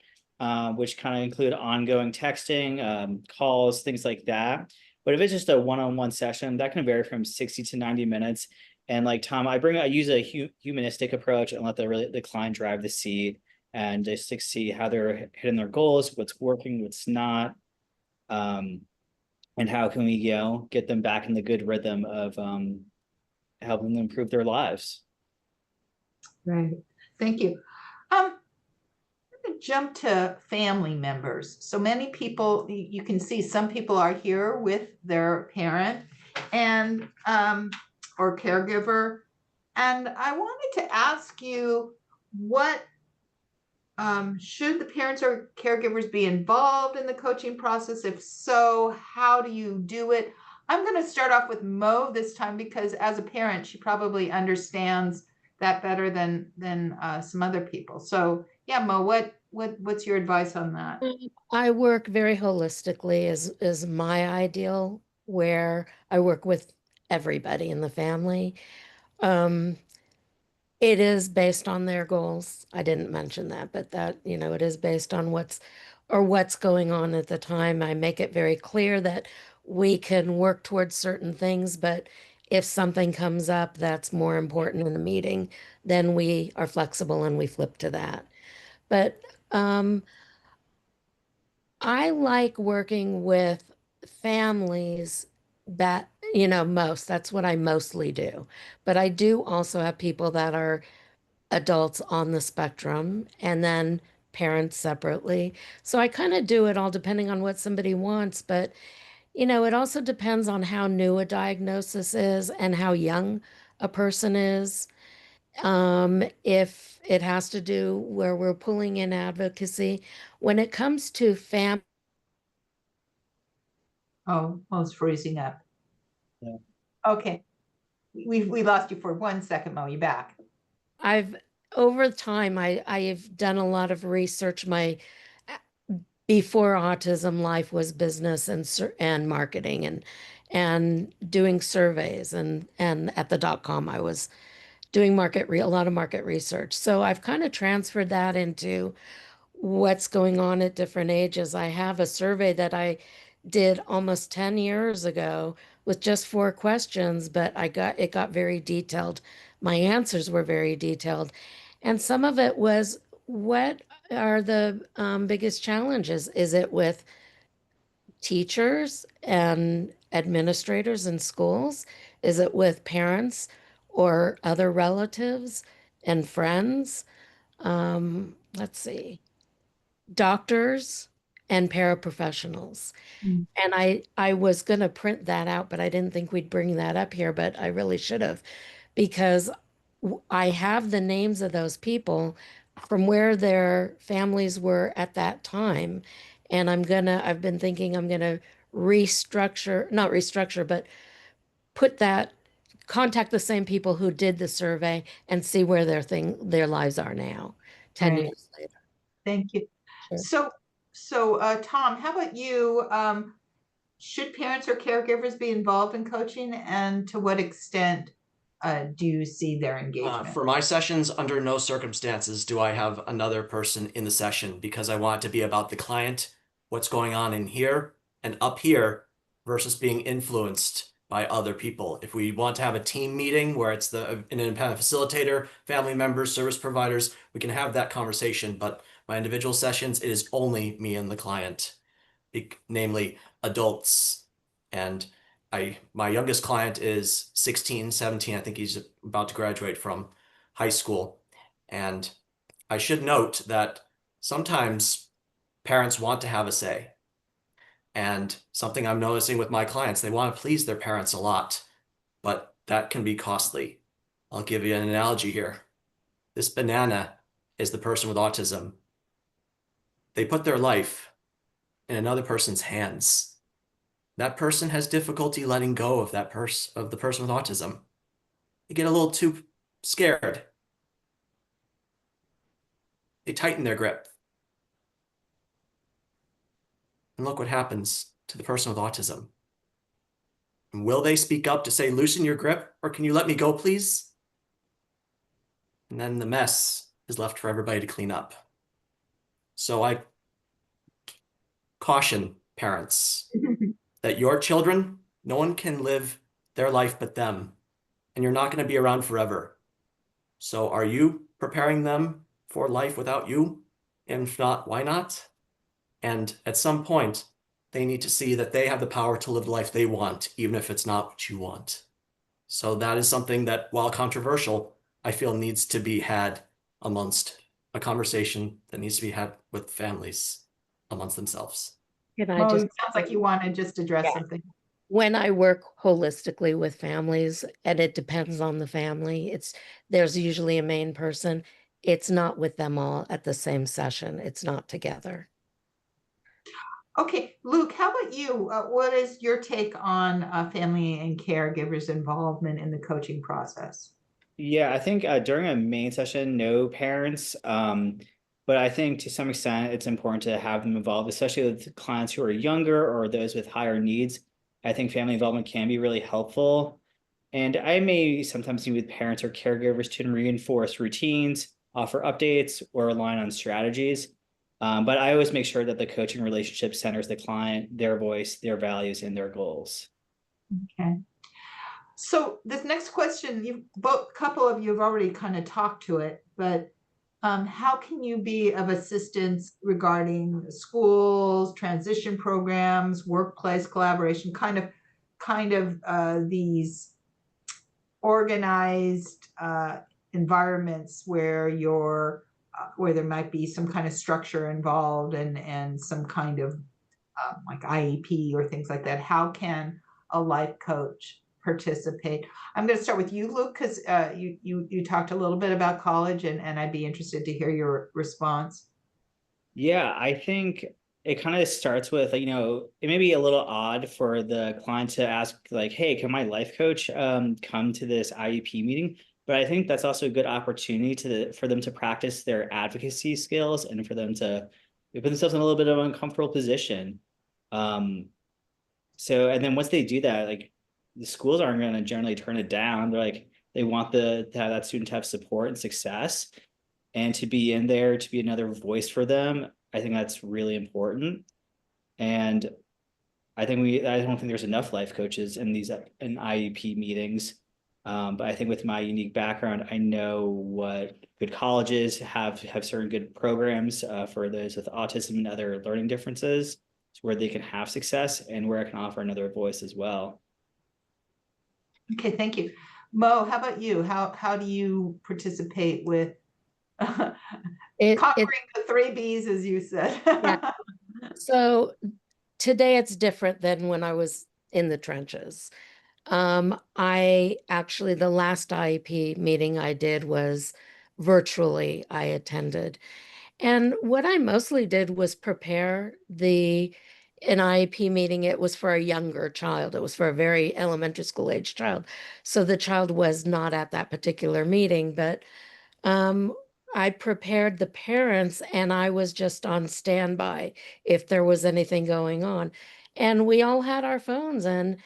which kind of include ongoing texting, calls, things like that. But if it's just a one-on-one session, that can vary from 60 to 90 minutes. And like Tom, I use a humanistic approach and let the client drive the seat and just to see how they're hitting their goals, what's working, what's not, and how can we, get them back in the good rhythm of helping them improve their lives. Right. Thank you. I'm gonna jump to family members. So many people, you can see some people are here with their parent and or caregiver. And I wanted to ask you what should the parents or caregivers be involved in the coaching process? If so, how do you do it? I'm going to start off with Mo this time because as a parent, she probably understands that better than some other people. So yeah, Mo, what's your advice on that? I work very holistically is my ideal, where I work with everybody in the family. Um, It is based on their goals. I didn't mention that, but that, it is based on what's going on at the time. I make it very clear that we can work towards certain things, but if something comes up that's more important in the meeting, then we are flexible and we flip to that. But I like working with families that, that's what I mostly do. But I do also have people that are adults on the spectrum and then parents separately. So I kind of do it all depending on what somebody wants, but it also depends on how new a diagnosis is and how young a person is. If it has to do where we're pulling in advocacy, when it comes to Oh, Mo's freezing up. Yeah. Okay. We lost you for 1 second, Mo. You back? I've over time I've done a lot of research. My before autism life was business and marketing and doing surveys and at the .com I was doing a lot of market research. So I've kind of transferred that into what's going on at different ages. I have a survey that I did almost 10 years ago with just 4 questions, but it got very detailed. My answers were very detailed. And some of it was, what are the biggest challenges? Is it with teachers and administrators in schools? Is it with parents or other relatives and friends? Let's see, doctors and paraprofessionals. Mm. And I was going to print that out, but I didn't think we'd bring that up here, but I really should have, because I have the names of those people from where their families were at that time. And I've been thinking I'm gonna not restructure, but contact the same people who did the survey and see where their lives are now, 10 Right. years later. Thank you. Sure. So Tom, how about you? Should parents or caregivers be involved in coaching, and to what extent do you see their engagement? For my sessions, under no circumstances do I have another person in the session because I want it to be about the client, what's going on in here and up here versus being influenced by other people. If we want to have a team meeting where it's an independent facilitator, family members, service providers, we can have that conversation. But my individual sessions, it is only me and the client, namely adults. And my youngest client is 16, 17. I think he's about to graduate from high school. And I should note that sometimes parents want to have a say. And something I'm noticing with my clients, they want to please their parents a lot, but that can be costly. I'll give you an analogy here. This banana is the person with autism. They put their life in another person's hands. That person has difficulty letting go of of the person with autism. They get a little too scared. They tighten their grip. And look what happens to the person with autism. Will they speak up to say, loosen your grip, or can you let me go, please? And then the mess is left for everybody to clean up. So I caution parents that your children, no one can live their life but them, and you're not going to be around forever. So are you preparing them for life without you? And if not, why not? And at some point, they need to see that they have the power to live the life they want, even if it's not what you want. So that is something that, while controversial, I feel needs to be had amongst a conversation that needs to be had with families amongst themselves. Can I Mo, just it sounds like you want to just address Yeah. something. when I work holistically with families, and it depends on the family, there's usually a main person. It's not with them all at the same session. It's not together. Okay, Luke, how about you? What is your take on family and caregivers' involvement in the coaching process? Yeah, I think during a main session, no parents. But I think to some extent it's important to have them involved, especially with clients who are younger or those with higher needs. I think family involvement can be really helpful. And I may sometimes meet with parents or caregivers to reinforce routines, offer updates, or align on strategies. But I always make sure that the coaching relationship centers the client, their voice, their values, and their goals. Okay. So this next question, couple of you have already kind of talked to it, but how can you be of assistance regarding schools, transition programs, workplace collaboration, kind of these organized environments where where there might be some kind of structure involved and some kind of like IEP or things like that? How can a life coach participate? I'm going to start with you, Luke, because you talked a little bit about college, and I'd be interested to hear your response. Yeah, I think it kind of starts with, it may be a little odd for the client to ask like, hey, can my life coach come to this IEP meeting? But I think that's also a good opportunity for them to practice their advocacy skills and for them to put themselves in a little bit of an uncomfortable position. So, and then once they do that, like the schools aren't going to generally turn it down. They're like, they want to have that student to have support and success and to be in there, to be another voice for them. I think that's really important. And I don't think there's enough life coaches in IEP meetings. But I think with my unique background, I know what good colleges have certain good programs for those with autism and other learning differences, where they can have success and where I can offer another voice as well. Okay, thank you. Mo, how about you? How do you participate with conquering the 3 B's, as you said? Yeah. So today it's different than when I was in the trenches. I actually, the last IEP meeting I did was virtually, I attended. And what I mostly did was prepare an IEP meeting. It was for a younger child. It was for a very elementary school age child. So the child was not at that particular meeting, but I prepared the parents and I was just on standby if there was anything going on. And we all had our phones, and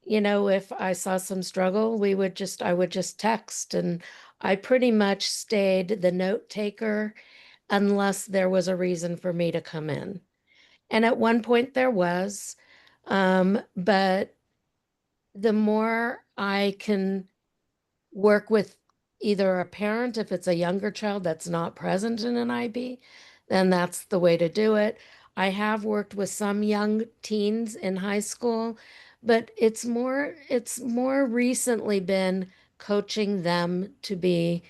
if I saw some struggle, I would just text, and I pretty much stayed the note taker unless there was a reason for me to come in. And at one point there was, but the more I can work with either a parent, if it's a younger child that's not present in an IB, then that's the way to do it. I have worked with some young teens in high school, but it's more recently been coaching them to be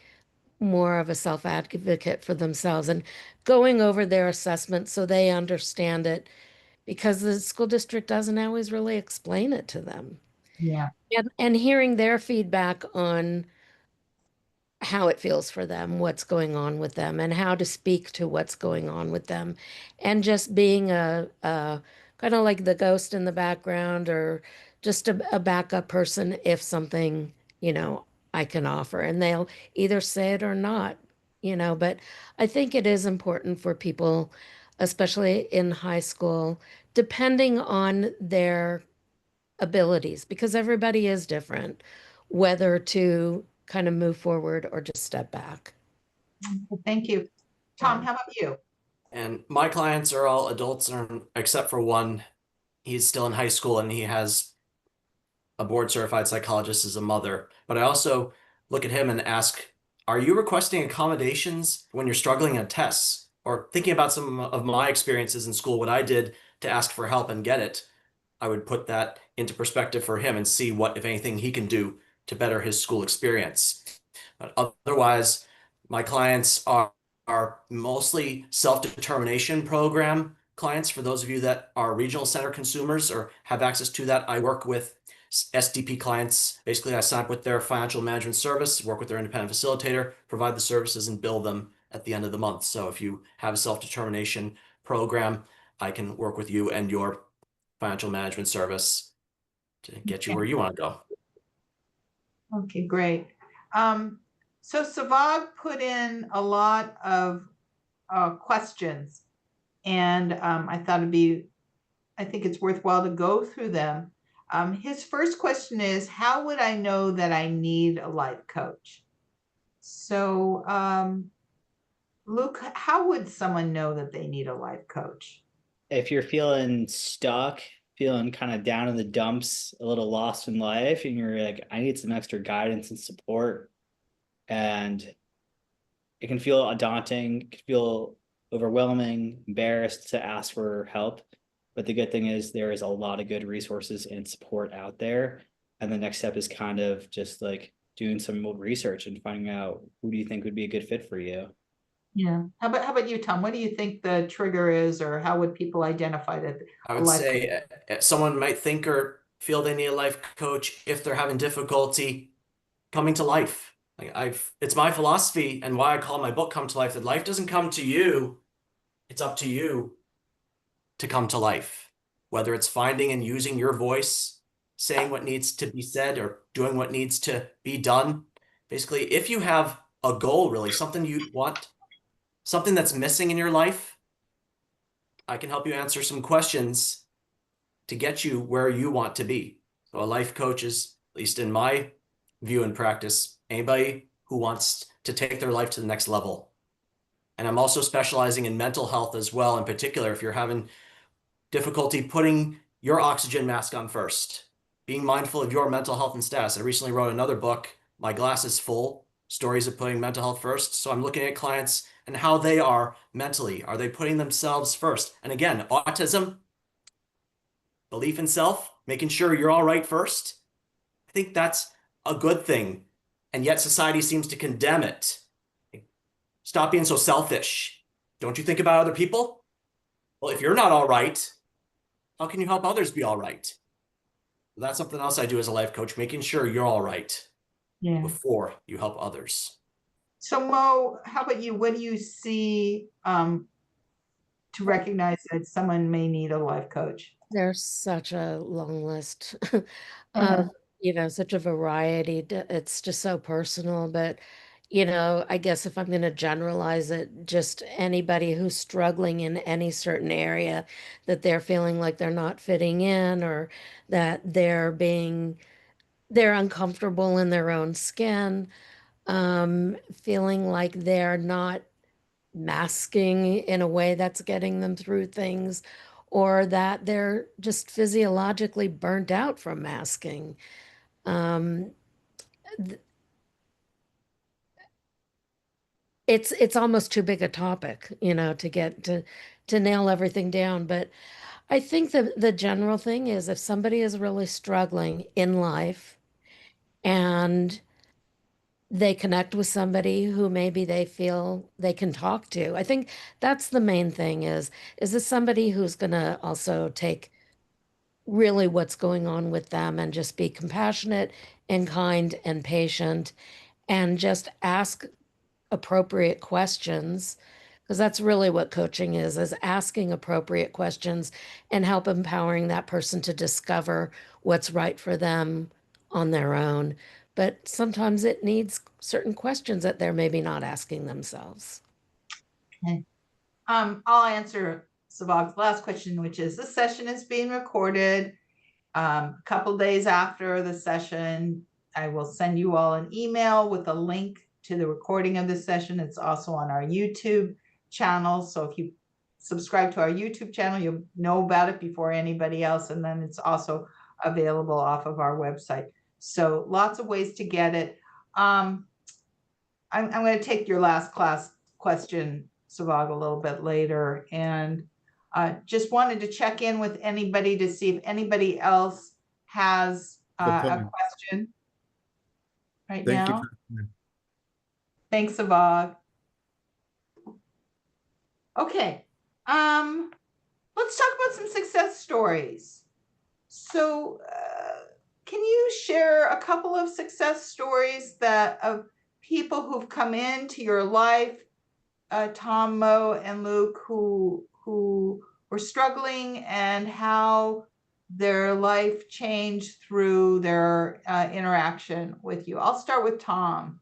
more of a self-advocate for themselves and going over their assessment so they understand it, because the school district doesn't always really explain it to them. Yeah. And hearing their feedback on how it feels for them, what's going on with them, and how to speak to what's going on with them, and just being a kind of like the ghost in the background, or just a backup person if something, I can offer, and they'll either say it or not, but I think it is important for people, especially in high school, depending on their abilities, because everybody is different, whether to kind of move forward or just step back. Thank you. Tom, how about you? And my clients are all adults, except for one. He's still in high school and he has a board certified psychologist as a mother. But I also look at him and ask, are you requesting accommodations when you're struggling on tests? Or thinking about some of my experiences in school, what I did to ask for help and get it, I would put that into perspective for him and see what, if anything, he can do to better his school experience. But otherwise, my clients are mostly self-determination program clients. For those of you that are regional center consumers or have access to that, I work with SDP clients. Basically, I sign up with their financial management service, work with their independent facilitator, provide the services, and bill them at the end of the month. So if you have a self-determination program, I can work with you and your financial management service to get you where you want to go. Okay, great. So Savag put in a lot of questions, and I think it's worthwhile to go through them. His first question is, how would I know that I need a life coach? So, Luke, how would someone know that they need a life coach? If you're feeling stuck, feeling kind of down in the dumps, a little lost in life, and you're like, I need some extra guidance and support, and it can feel daunting, it can feel overwhelming, embarrassed to ask for help. But the good thing is there is a lot of good resources and support out there. And the next step is kind of just like doing some more research and finding out who do you think would be a good fit for you. Yeah. How about you, Tom? What do you think the trigger is, or how would people identify that I a would life say someone might think or feel they need a life coach if they're having difficulty coming to life. It's my philosophy and why I call my book Come to Life, that life doesn't come to you. It's up to you to come to life, whether it's finding and using your voice, saying what needs to be said, or doing what needs to be done. Basically, if you have a goal, really, something you want, something that's missing in your life, I can help you answer some questions to get you where you want to be. So a life coach is, at least in my view and practice, anybody who wants to take their life to the next level. And I'm also specializing in mental health as well. In particular, if you're having difficulty putting your oxygen mask on first, being mindful of your mental health and status. I recently wrote another book, My Glass is Full, Stories of Putting Mental Health First. So I'm looking at clients and how they are mentally. Are they putting themselves first? And again, autism, belief in self, making sure you're all right first. I think that's a good thing. And yet society seems to condemn it. Stop being so selfish. Don't you think about other people? Well, if you're not all right, how can you help others be all right? That's something else I do as a life coach, making sure you're all right Yeah. before you help others. So Mo, how about you? What do you see to recognize that someone may need a life coach? There's such a long list Uh-huh. of, such a variety. It's just so personal. But, I guess if I'm going to generalize it, just anybody who's struggling in any certain area, that they're feeling like they're not fitting in, or that they're uncomfortable in their own skin, feeling like they're not masking in a way that's getting them through things, or that they're just physiologically burnt out from masking. It's almost too big a topic, to get to nail everything down. But I think the general thing is, if somebody is really struggling in life and they connect with somebody who maybe they feel they can talk to, I think that's the main thing. Is this somebody who's going to also take really what's going on with them and just be compassionate and kind and patient and just ask appropriate questions, because that's really what coaching is asking appropriate questions and help empowering that person to discover what's right for them on their own. But sometimes it needs certain questions that they're maybe not asking themselves. Okay. I'll answer Savag's last question, which is, this session is being recorded. A couple days after the session, I will send you all an email with a link to the recording of this session. It's also on our YouTube channel. So if you subscribe to our YouTube channel, you'll know about it before anybody else. And then it's also available off of our website. So lots of ways to get it. I'm going to take your last class question, Savag, a little bit later. And just wanted to check in with anybody to see if anybody else has a question right Thank now. you. Thanks, Savag. Okay, let's talk about some success stories. So can you share a couple of success stories of people who've come into your life, Tom, Mo, and Luke, who were struggling, and how their life changed through their interaction with you? I'll start with Tom.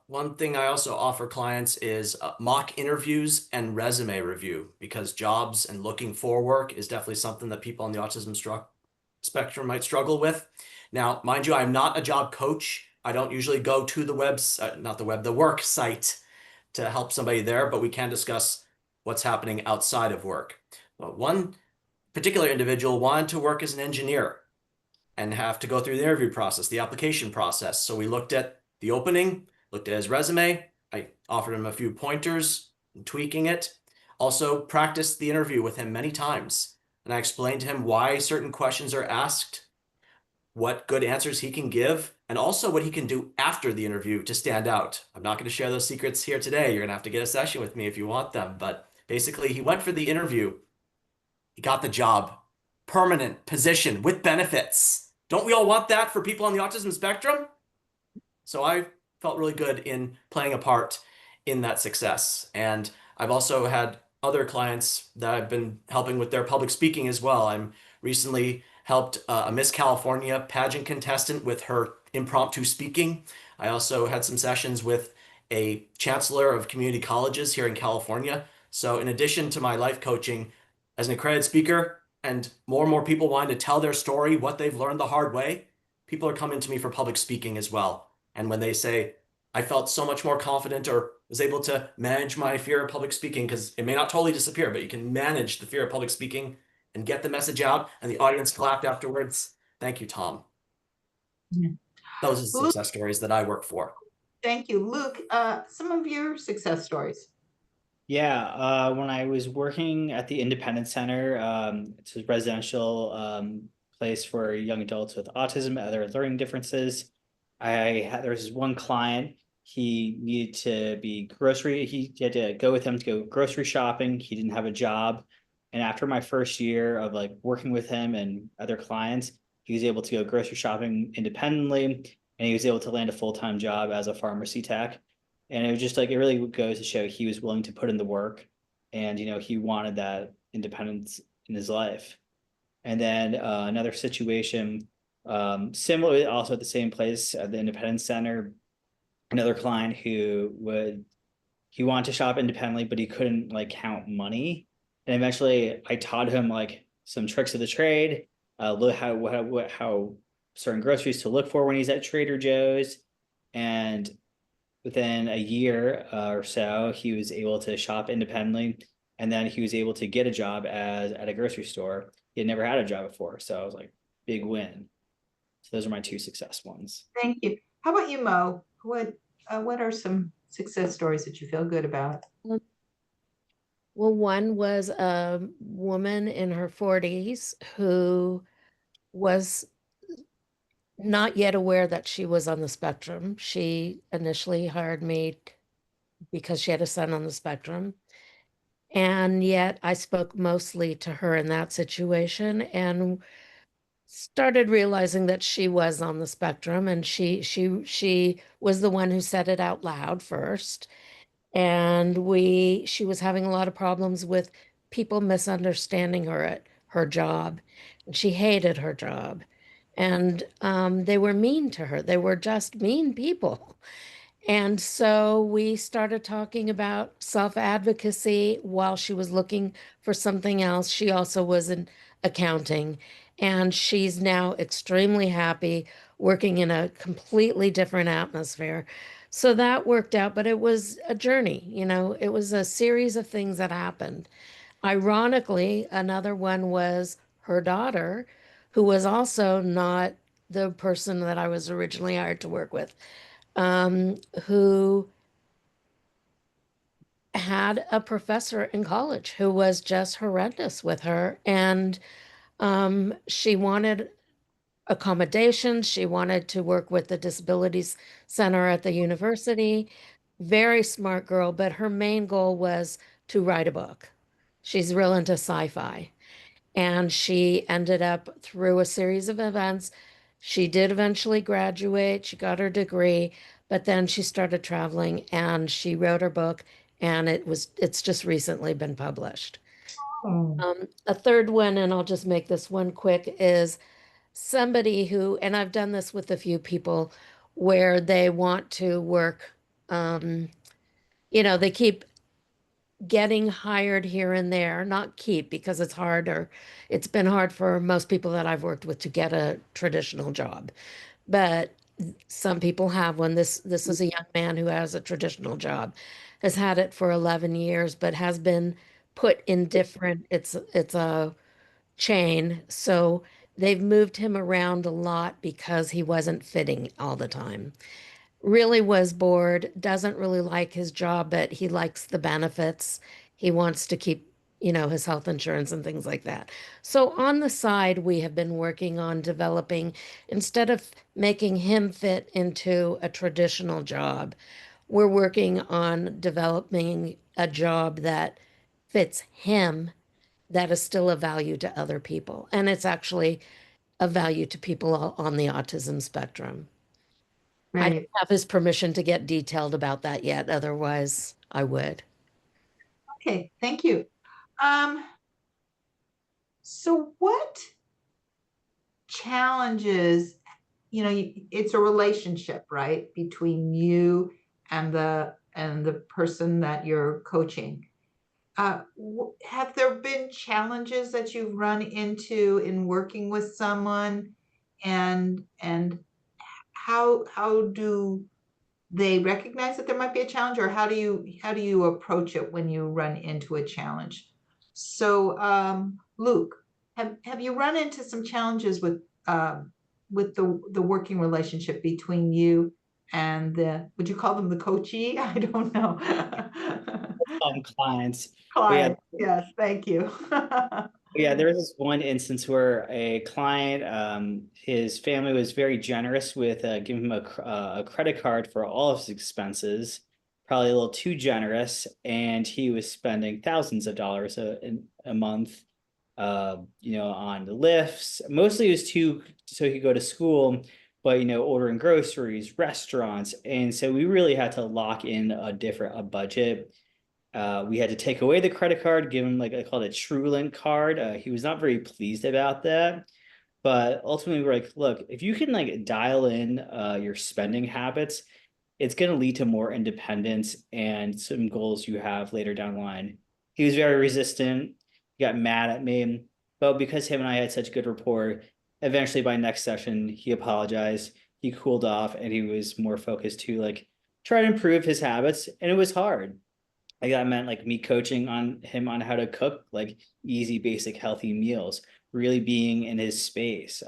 One thing I also offer clients is mock interviews and resume review, because jobs and looking for work is definitely something that people on the autism spectrum might struggle with. Now, mind you, I'm not a job coach. I don't usually go to the the work site to help somebody there, but we can discuss what's happening outside of work. One particular individual wanted to work as an engineer and have to go through the interview process, the application process. So we looked at the opening, looked at his resume. I offered him a few pointers, tweaking it. Also practiced the interview with him many times. And I explained to him why certain questions are asked, what good answers he can give, and also what he can do after the interview to stand out. I'm not going to share those secrets here today. You're going to have to get a session with me if you want them. But basically, he went for the interview. He got the job. Permanent position with benefits. Don't we all want that for people on the autism spectrum? So I felt really good in playing a part in that success. And I've also had other clients that I've been helping with their public speaking as well. I'm recently helped a Miss California pageant contestant with her impromptu speaking. I also had some sessions with a chancellor of community colleges here in California. So in addition to my life coaching as an accredited speaker and more people wanting to tell their story, what they've learned the hard way, people are coming to me for public speaking as well. And when they say, I felt so much more confident or was able to manage my fear of public speaking, because it may not totally disappear, but you can manage the fear of public speaking and get the message out, and the audience clapped afterwards. Thank you, Tom. Yeah. Those are the success stories that I work for. Thank you. Luke, some of your success stories. Yeah, when I was working at the Independence Center, it's a residential place for young adults with autism and other learning differences. There was this one client. He needed to be he had to go with him to go grocery shopping. He didn't have a job. And after my first year of like working with him and other clients, he was able to go grocery shopping independently, and he was able to land a full-time job as a pharmacy tech. And it was just like, it really goes to show he was willing to put in the work, and, he wanted that independence in his life. And then another situation, similarly, also at the same place at the Independence Center, another client he wanted to shop independently, but he couldn't like count money. And eventually I taught him like some tricks of the trade, look how certain groceries to look for when he's at Trader Joe's. And within a year or so, he was able to shop independently And then he was able to get a job at a grocery store. He had never had a job before. So I was like, big win. So those are my 2 success ones. Thank you. How about you, Mo? What are some success stories that you feel good about? Well, one was a woman in her 40s who was not yet aware that she was on the spectrum. She initially hired me because she had a son on the spectrum. And yet I spoke mostly to her in that situation and started realizing that she was on the spectrum, and she was the one who said it out loud first. And she was having a lot of problems with people misunderstanding her at her job. And she hated her job. And they were mean to her. They were just mean people. And so we started talking about self-advocacy while she was looking for something else. She also was in accounting, and she's now extremely happy working in a completely different atmosphere. So that worked out, but it was a journey, it was a series of things that happened. Ironically, another one was her daughter, who was also not the person that I was originally hired to work with, who had a professor in college who was just horrendous with her. And she wanted accommodations. She wanted to work with the disabilities center at the university. Very smart girl, but her main goal was to write a book. She's real into sci-fi. And she ended up through a series of events. She did eventually graduate, she got her degree, but then she started traveling and she wrote her book, and it's just recently been published. Oh, A third one, and I'll just make this one quick, is somebody who, and I've done this with a few people, where they want to work, they keep getting hired here and there, not keep, because it's hard, or it's been hard for most people that I've worked with to get a traditional job. But some people have one. This is a young man who has a traditional job, has had it for 11 years, but has been put in different, it's a chain. So they've moved him around a lot because he wasn't fitting all the time. Really was bored, doesn't really like his job, but he likes the benefits. He wants to keep, his health insurance and things like that. So on the side, we have been working on developing, instead of making him fit into a traditional job, we're working on developing a job that fits him, that is still of value to other people. And it's actually of value to people on the autism spectrum. I don't great. have his permission to get detailed about that yet, otherwise I would. Okay, thank you. So what challenges, it's a relationship, right, between you and the person that you're coaching. Have there been challenges that you've run into in working with someone, and how do they recognize that there might be a challenge, or how do you approach it when you run into a challenge? So, Luke, have you run into some challenges with the working relationship between you and would you call them the coachee? I don't know. Clients. But yeah, Client. Yes, thank you. yeah, there was this one instance where a client, his family was very generous with giving him a credit card for all of his expenses, probably a little too generous, and he was spending thousands of dollars a month, on the lifts. Mostly it was so he could go to school, but ordering groceries, restaurants, and so we really had to lock in a budget. We had to take away the credit card, give him, like, I called it TrueLink card. He was not very pleased about that. But ultimately, we're like, look, if you can like dial in your spending habits, it's going to lead to more independence and some goals you have later down the line. He was very resistant. He got mad at me. But because him and I had such good rapport, eventually by next session, he apologized. He cooled off and he was more focused to like try to improve his habits. And it was hard. Like that meant like me coaching on him on how to cook like easy, basic, healthy meals, really being in his space.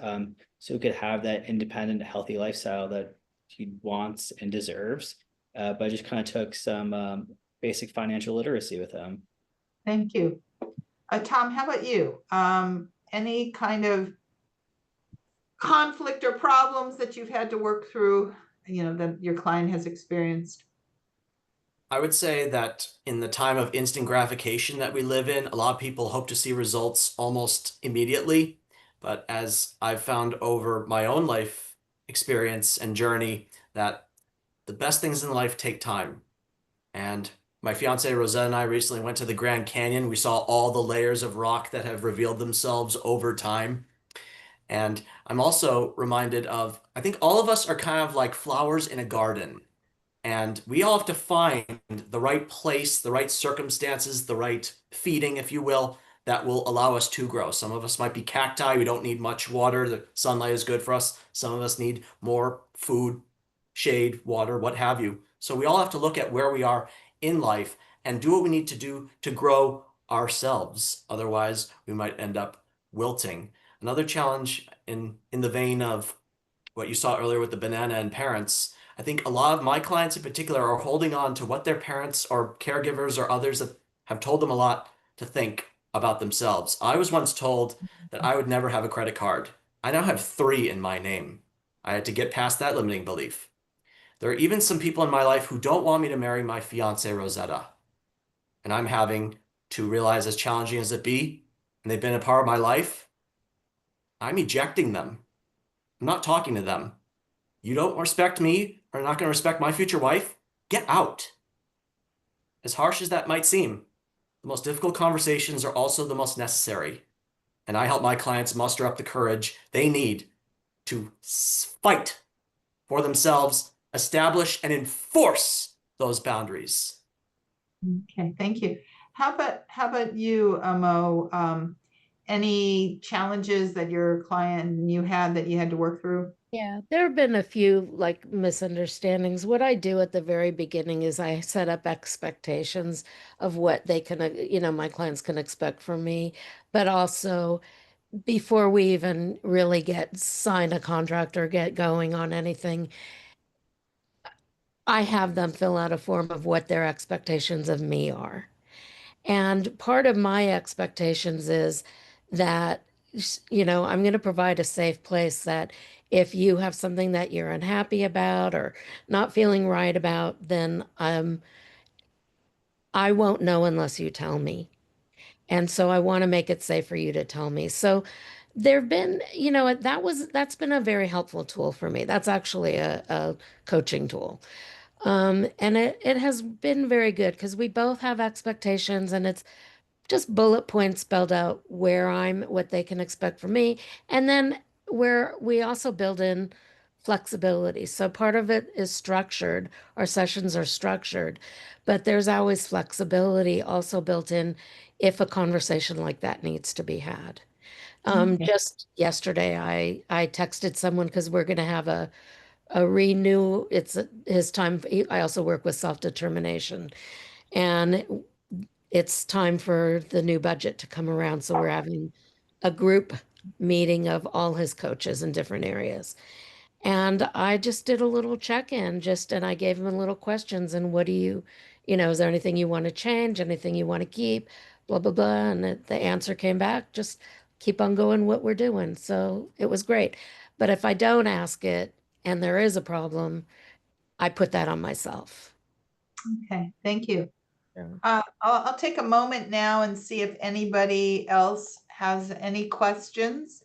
So he could have that independent, healthy lifestyle that he wants and deserves. But I just kind of took some basic financial literacy with him. Thank you. Tom, how about you? Any kind of conflict or problems that you've had to work through, that your client has experienced? I would say that in the time of instant gratification that we live in, a lot of people hope to see results almost immediately. But as I've found over my own life experience and journey, that the best things in life take time. And my fiance Rosetta and I recently went to the Grand Canyon. We saw all the layers of rock that have revealed themselves over time. And I'm also reminded of, I think all of us are kind of like flowers in a garden. And we all have to find the right place, the right circumstances, the right feeding, if you will, that will allow us to grow. Some of us might be cacti. We don't need much water. The sunlight is good for us. Some of us need more food, shade, water, what have you. So we all have to look at where we are in life and do what we need to do to grow ourselves. Otherwise, we might end up wilting. Another challenge in the vein of what you saw earlier with the banana and parents, I think a lot of my clients in particular are holding on to what their parents or caregivers or others that have told them a lot to think about themselves. I was once told that I would never have a credit card. I now have three in my name. I had to get past that limiting belief. There are even some people in my life who don't want me to marry my fiance Rosetta. And I'm having to realize, as challenging as it be, and they've been a part of my life, I'm ejecting them. I'm not talking to them. You don't respect me or not going to respect my future wife? Get out. As harsh as that might seem, the most difficult conversations are also the most necessary. And I help my clients muster up the courage they need to fight for themselves, establish and enforce those boundaries. Okay, thank you. How about you, Mo? Any challenges that your client and you had that you had to work through? Yeah, there have been a few like misunderstandings. What I do at the very beginning is I set up expectations of what they can, my clients can expect from me, but also before we even really get signed a contract or get going on anything, I have them fill out a form of what their expectations of me are. And part of my expectations is that, I'm going to provide a safe place that if you have something that you're unhappy about or not feeling right about, then I won't know unless you tell me. And so I want to make it safe for you to tell me. So there've been, that's been a very helpful tool for me. That's actually a coaching tool. And it has been very good because we both have expectations and it's just bullet points spelled out what they can expect from me. And then where we also build in flexibility. So part of it is structured, our sessions are structured, but there's always flexibility also built in if a conversation like that needs to be had. Okay. Just yesterday, I texted someone because we're going to have a renew. It's his time. I also work with self-determination, and it's time for the new budget to come around. So we're having a group meeting of all his coaches in different areas. And I just did a little check-in and I gave him a little questions and what do is there anything you want to change, anything you want to keep, blah, blah, blah. And the answer came back, just keep on going what we're doing. So it was great. But if I don't ask it and there is a problem, I put that on myself. Okay, thank you. Yeah. I'll take a moment now and see if anybody else has any questions.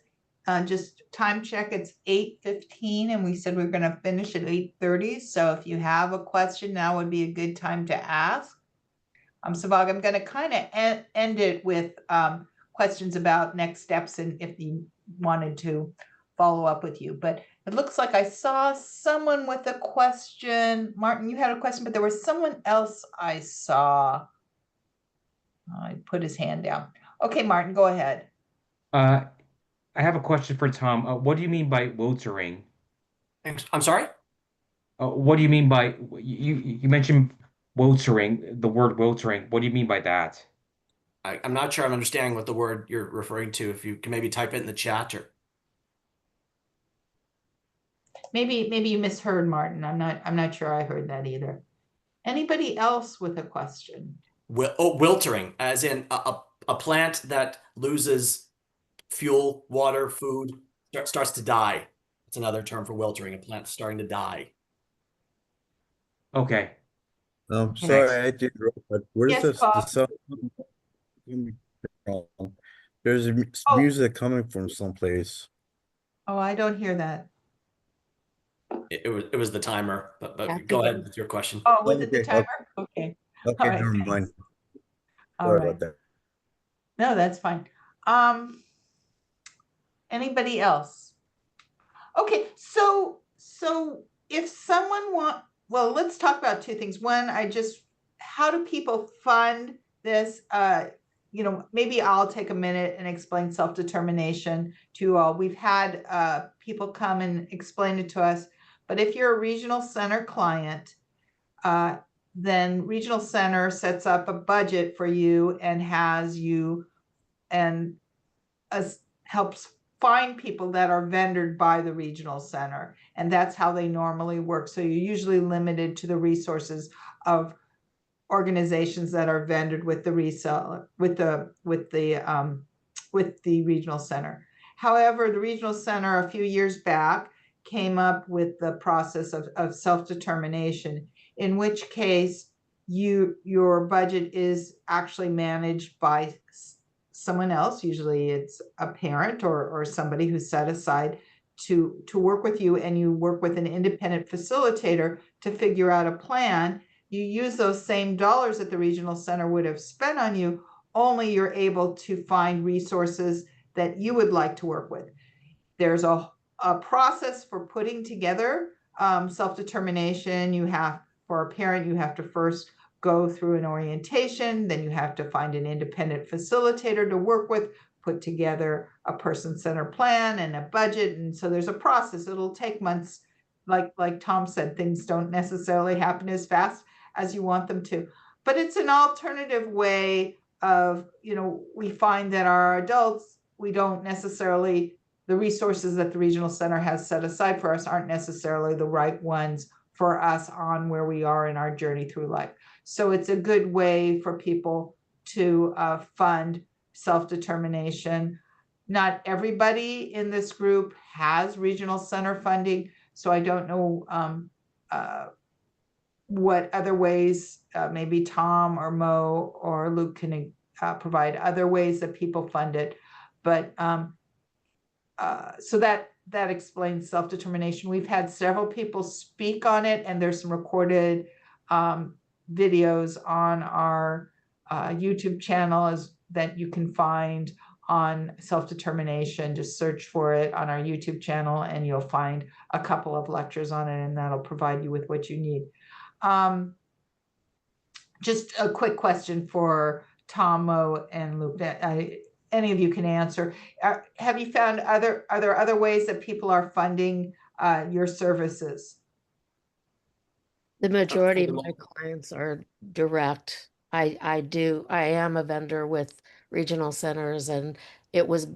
Just time check, it's 8:15 and we said we are gonna finish at 8:30. So if you have a question, now would be a good time to ask. Savag, I'm gonna kind of end it with questions about next steps and if you wanted to follow up with you. But it looks like I saw someone with a question. Martin, you had a question, but there was someone else I saw. I put his hand down. Okay, Martin, go ahead. I have a question for Tom. What do you mean by wotering? I'm sorry? What do you mean by you mentioned Wiltering, the word wiltering. What do you mean by that? I'm not sure I'm understanding what the word you're referring to. If you can maybe type it in the chat or Maybe you misheard, Martin. I'm not sure I heard that either. Anybody else with a question? wiltering, as in a plant that loses fuel, water, food, starts to die. It's another term for wiltering, a plant starting to die. Okay. Sorry, Thanks. I did interrupt, but where's Yes, the Bob. sound coming from? There's Oh, music coming from someplace. oh, I don't hear that. It was the timer, but Happy go ahead birthday. with your question. Oh, was it the Okay, timer? Okay. okay, All right, never thanks. mind. All Sorry right. about that. No, that's fine. Anybody else? Okay, so if someone well, let's talk about two things. One, how do people fund this? Maybe I'll take a minute and explain self-determination to you all. We've had people come and explain it to us, but if you're a regional center client, then regional center sets up a budget for you and has you and helps find people that are vendored by the regional center, and that's how they normally work. So you're usually limited to the resources of organizations that are vendored with the reseller with the regional center. However, the regional center a few years back came up with the process of self-determination, in which case your budget is actually managed by someone else. Usually it's a parent or somebody who's set aside to work with you, and you work with an independent facilitator to figure out a plan. You use those same dollars that the regional center would have spent on you, only you're able to find resources that you would like to work with. There's a process for putting together self-determination. For a parent, you have to first go through an orientation, then you have to find an independent facilitator to work with, put together a person-centered plan and a budget. And so there's a process. It'll take months. Like Tom said, things don't necessarily happen as fast as you want them to, but it's an alternative way of, we find that our adults, the resources that the regional center has set aside for us aren't necessarily the right ones for us on where we are in our journey through life. So it's a good way for people to fund self-determination. Not everybody in this group has regional center funding, so I don't know what other ways, maybe Tom or Mo or Luke can provide other ways that people fund it. But so that explains self-determination. We've had several people speak on it, and there's some recorded videos on our YouTube channel that you can find on self-determination. Just search for it on our YouTube channel and you'll find a couple of lectures on it, and that'll provide you with what you need. Just a quick question for Tom, Mo, and Luke. Any of you can answer. Have you found are there other ways that people are funding your services? The majority of my clients are direct. I am a vendor with regional centers, and it was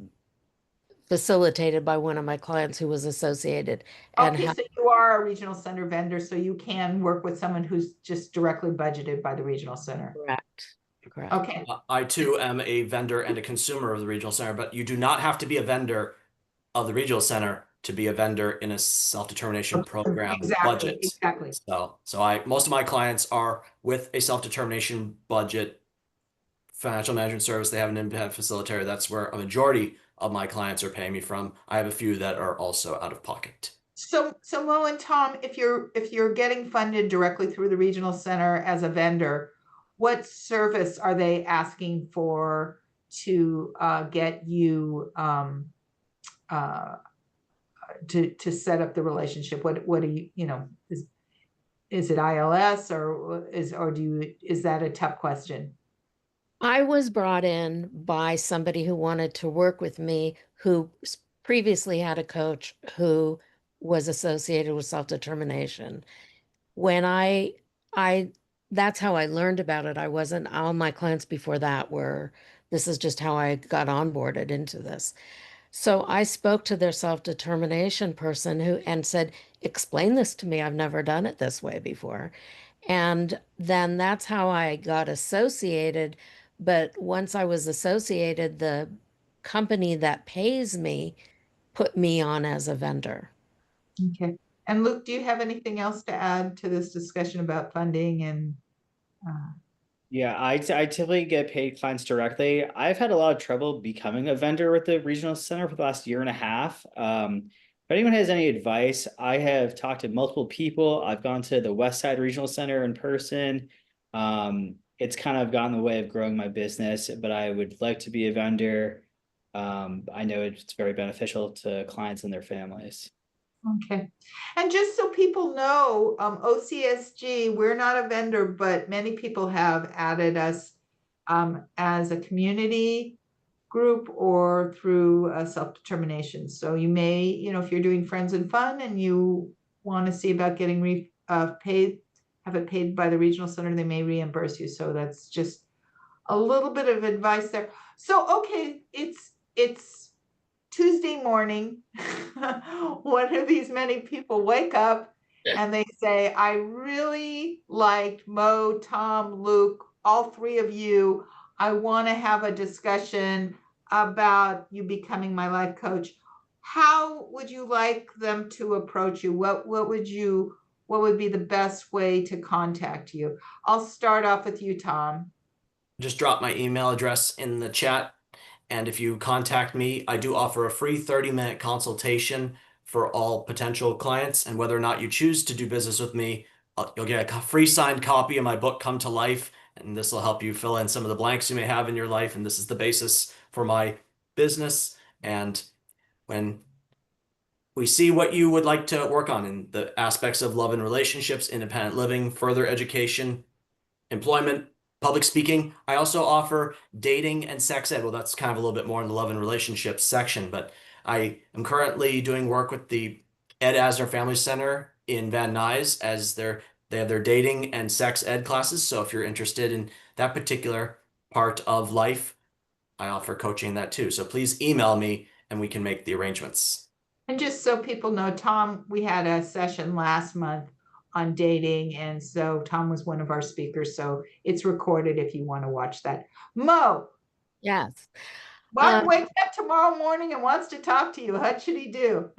facilitated by one of my clients who was associated. And Okay, so you are a regional center vendor, so you can work with someone who's just directly budgeted by the regional center. correct. Okay. I too am a vendor and a consumer of the regional center, but you do not have to be a vendor of the regional center to be a vendor in a self-determination program budget. Exactly. So most of my clients are with a self-determination budget financial management service. They have an independent facilitator. That's where a majority of my clients are paying me from. I have a few that are also out of pocket. So Mo and Tom, if you're getting funded directly through the regional center as a vendor, what service are they asking for to get you to set up the relationship? What do you is it ILS is that a tough question? I was brought in by somebody who wanted to work with me, who previously had a coach who was associated with self-determination. When I that's how I learned about it. I wasn't, all my clients before that were, this is just how I got onboarded into this. So I spoke to their self-determination person who and said, explain this to me. I've never done it this way before. And then that's how I got associated. But once I was associated, the company that pays me put me on as a vendor. Okay. And Luke, do you have anything else to add to this discussion about funding and Yeah, I typically get paid clients directly. I've had a lot of trouble becoming a vendor with the regional center for the last year and a half. If anyone has any advice, I have talked to multiple people. I've gone to the West Side Regional Center in person. It's kind of gotten in the way of growing my business, but I would like to be a vendor. I know it's very beneficial to clients and their families. okay. And just so people know, OCSG, we're not a vendor, but many people have added us as a community group or through self-determination. So you may, if you're doing Friends and Fun and you want to see about getting paid, have it paid by the regional center, they may reimburse you. So that's just a little bit of advice there. So, okay, it's Tuesday morning. One of these many people wake up and they say, I really liked Mo, Tom, Luke, all three of you. I want to have a discussion about you becoming my life coach. How would you like them to approach you? What would be the best way to contact you? I'll start off with you, Tom. Just drop my email address in the chat. And if you contact me, I do offer a free 30-minute consultation for all potential clients. And whether or not you choose to do business with me, you'll get a free signed copy of my book, Come to Life. And this will help you fill in some of the blanks you may have in your life. And this is the basis for my business. And when we see what you would like to work on in the aspects of love and relationships, independent living, further education, employment, public speaking. I also offer dating and sex ed. Well, that's kind of a little bit more in the love and relationships section, but I am currently doing work with the Ed Asner Family Center in Van Nuys as they have their dating and sex ed classes. So if you're interested in that particular part of life, I offer coaching in that too. So please email me and we can make the arrangements. And just so people know, Tom, we had a session last month on dating, and so Tom was one of our speakers, so it's recorded if you want to watch that. Mo, Yes. Mark wakes up tomorrow morning and wants to talk to you. What should he do?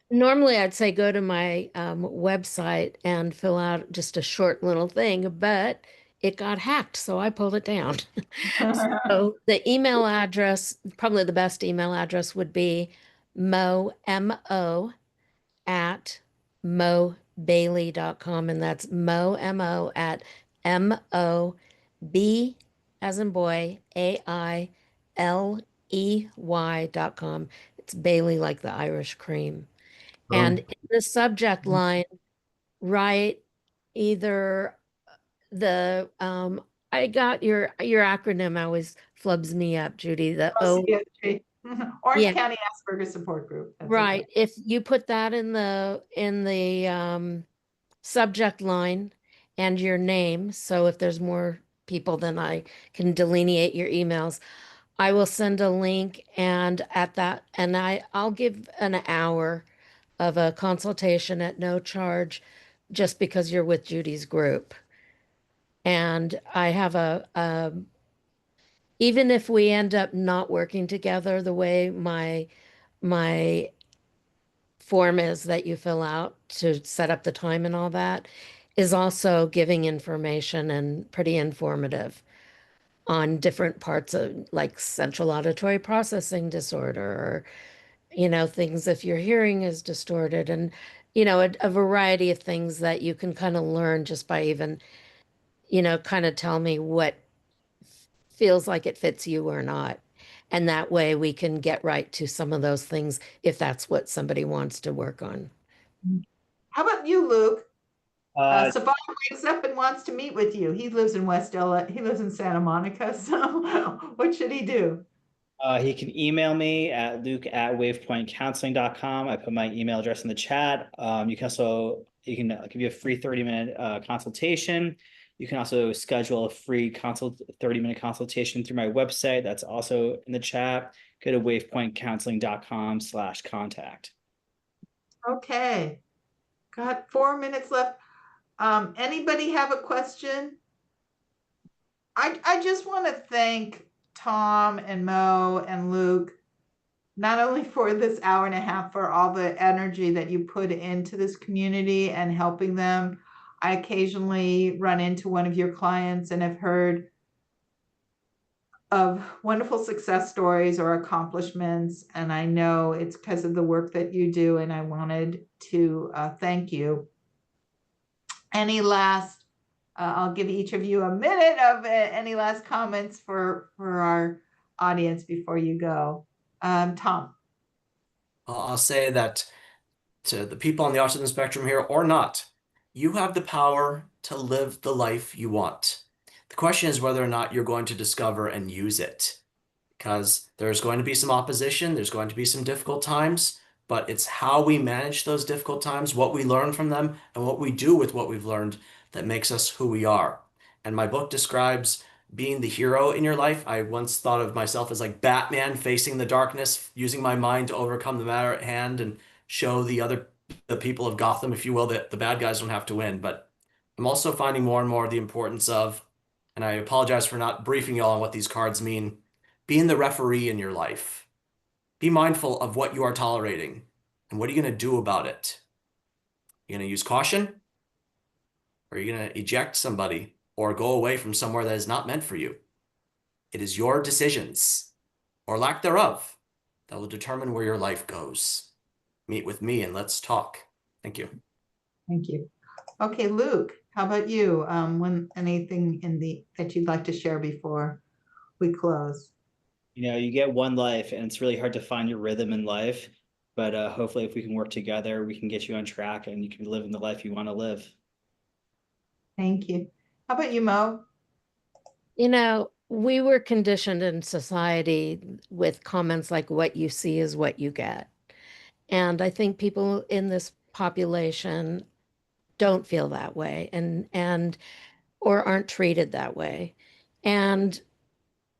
Normally I'd say go to my website and fill out just a short little thing, but it got hacked, so I pulled it down. So the email address, probably the best email address would be mo, M-O, at mobailey.com, and that's mo, M-O, at M-O-B, as in boy, A-I-L-E-Y.com. It's Bailey like the Irish cream. And in the subject line, write either the I got your acronym always flubs me up, Judy. The O, OCSG. Orange Yeah. County Asperger Support Group. That's right. okay. If you put that in the subject line and your name, so if there's more people than I can delineate your emails, I will send a link, and at that, and I'll give an hour of a consultation at no charge just because you're with Judy's group. And I have even if we end up not working together, the way my form is that you fill out to set up the time and all that is also giving information and pretty informative on different parts of like central auditory processing disorder, or things if your hearing is distorted, and a variety of things that you can kind of learn just by even kind of tell me what feels like it fits you or not. And that way we can get right to some of those things if that's what somebody wants to work on. How about you, Luke? Uh, Saban wakes up and wants to meet with you. He lives in West LA. He lives in Santa Monica. So what should he do? He can email me at luke@wavepointcounseling.com. I put my email address in the chat. You can give you a free 30-minute consultation. You can also schedule a free 30-minute consultation through my website. That's also in the chat. Go to wavepointcounseling.com/contact. Okay. Got 4 minutes left. Anybody have a question? I just want to thank Tom and Mo and Luke, not only for this hour and a half, for all the energy that you put into this community and helping them. I occasionally run into one of your clients and have heard of wonderful success stories or accomplishments, and I know it's because of the work that you do, and I wanted to thank you. Any last, I'll give each of you a minute of any last comments for our audience before you go. Tom. I'll say that to the people on the autism spectrum here or not, you have the power to live the life you want. The question is whether or not you're going to discover and use it, because there's going to be some opposition, there's going to be some difficult times, but it's how we manage those difficult times, what we learn from them, and what we do with what we've learned that makes us who we are. And my book describes being the hero in your life. I once thought of myself as like Batman facing the darkness, using my mind to overcome the matter at hand and show the people of Gotham, if you will, that the bad guys don't have to win. But I'm also finding more and more the importance of, and I apologize for not briefing you all on what these cards mean, being the referee in your life. Be mindful of what you are tolerating and what are you going to do about it? You're going to use caution? Or are you going to eject somebody or go away from somewhere that is not meant for you? It is your decisions, or lack thereof, that will determine where your life goes. Meet with me and let's talk. Thank you. Thank you. Okay, Luke, how about you? When anything that you'd like to share before we close? You get one life, and it's really hard to find your rhythm in life. But hopefully, if we can work together, we can get you on track, and you can live in the life you want to live. Thank you. How about you, Mo? We were conditioned in society with comments like what you see is what you get. And I think people in this population don't feel that way or aren't treated that way. And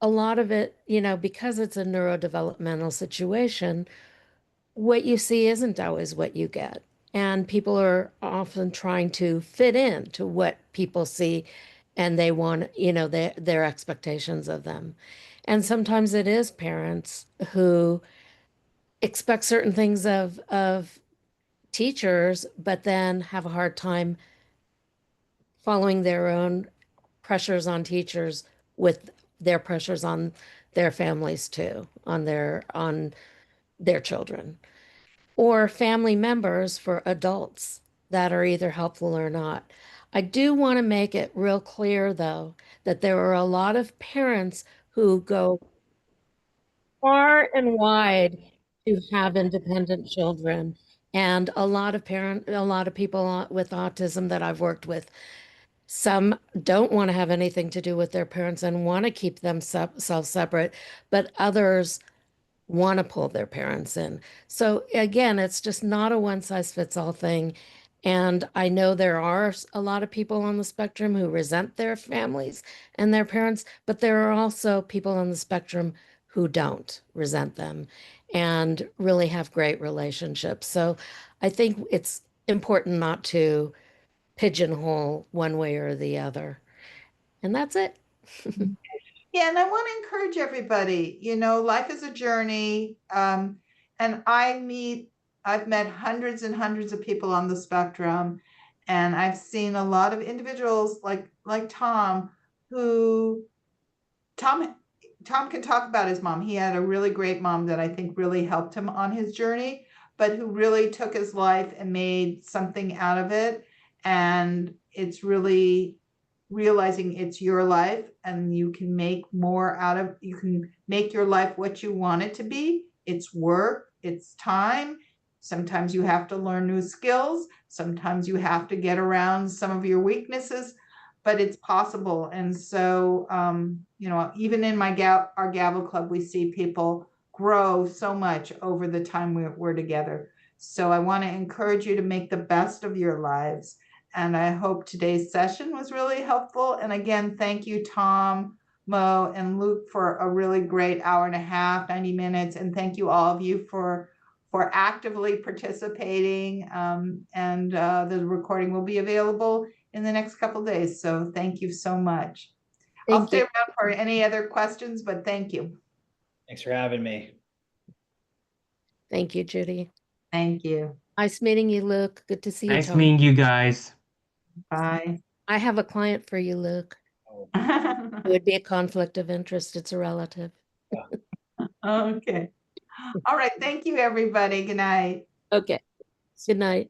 a lot of it, because it's a neurodevelopmental situation, what you see isn't always what you get. And people are often trying to fit in to what people see and they want, their expectations of them. And sometimes it is parents who expect certain things of teachers, but then have a hard time following their own pressures on teachers with their pressures on their families too, on their children, or family members for adults that are either helpful or not. I do want to make it real clear, though, that there are a lot of parents who go far and wide to have independent children. And a lot of people with autism that I've worked with, some don't want to have anything to do with their parents and want to keep them self-separate, but others want to pull their parents in. So again, it's just not a one-size-fits-all thing. And I know there are a lot of people on the spectrum who resent their families and their parents, but there are also people on the spectrum who don't resent them and really have great relationships. So I think it's important not to pigeonhole one way or the other. And that's it. Yeah, and I want to encourage everybody, life is a journey. And I've met hundreds and hundreds of people on the spectrum, and I've seen a lot of individuals like Tom, Tom can talk about his mom. He had a really great mom that I think really helped him on his journey, but who really took his life and made something out of it. And it's really realizing it's your life, and you can make you can make your life what you want it to be. It's work, it's time. Sometimes you have to learn new skills. Sometimes you have to get around some of your weaknesses, but it's possible. And so, even in our Gavel Club, we see people grow so much over the time we're together. So I want to encourage you to make the best of your lives And I hope today's session was really helpful. And again, thank you, Tom, Mo, and Luke for a really great hour and a half, 90 minutes. And thank you all of you for actively participating. The recording will be available in the next couple of days. So thank you so much. I'll Thank stay you. around for any other questions, but thank you. Thanks for having me. Thank you, Judy. Thank you. Nice meeting you, Luke. Good to see you, Nice Tom. meeting you guys. Bye. I have a client for you, Luke. Oh, It would be a conflict of interest. It's a relative. Okay. All right. Thank you, everybody. Good night. Okay. Good night.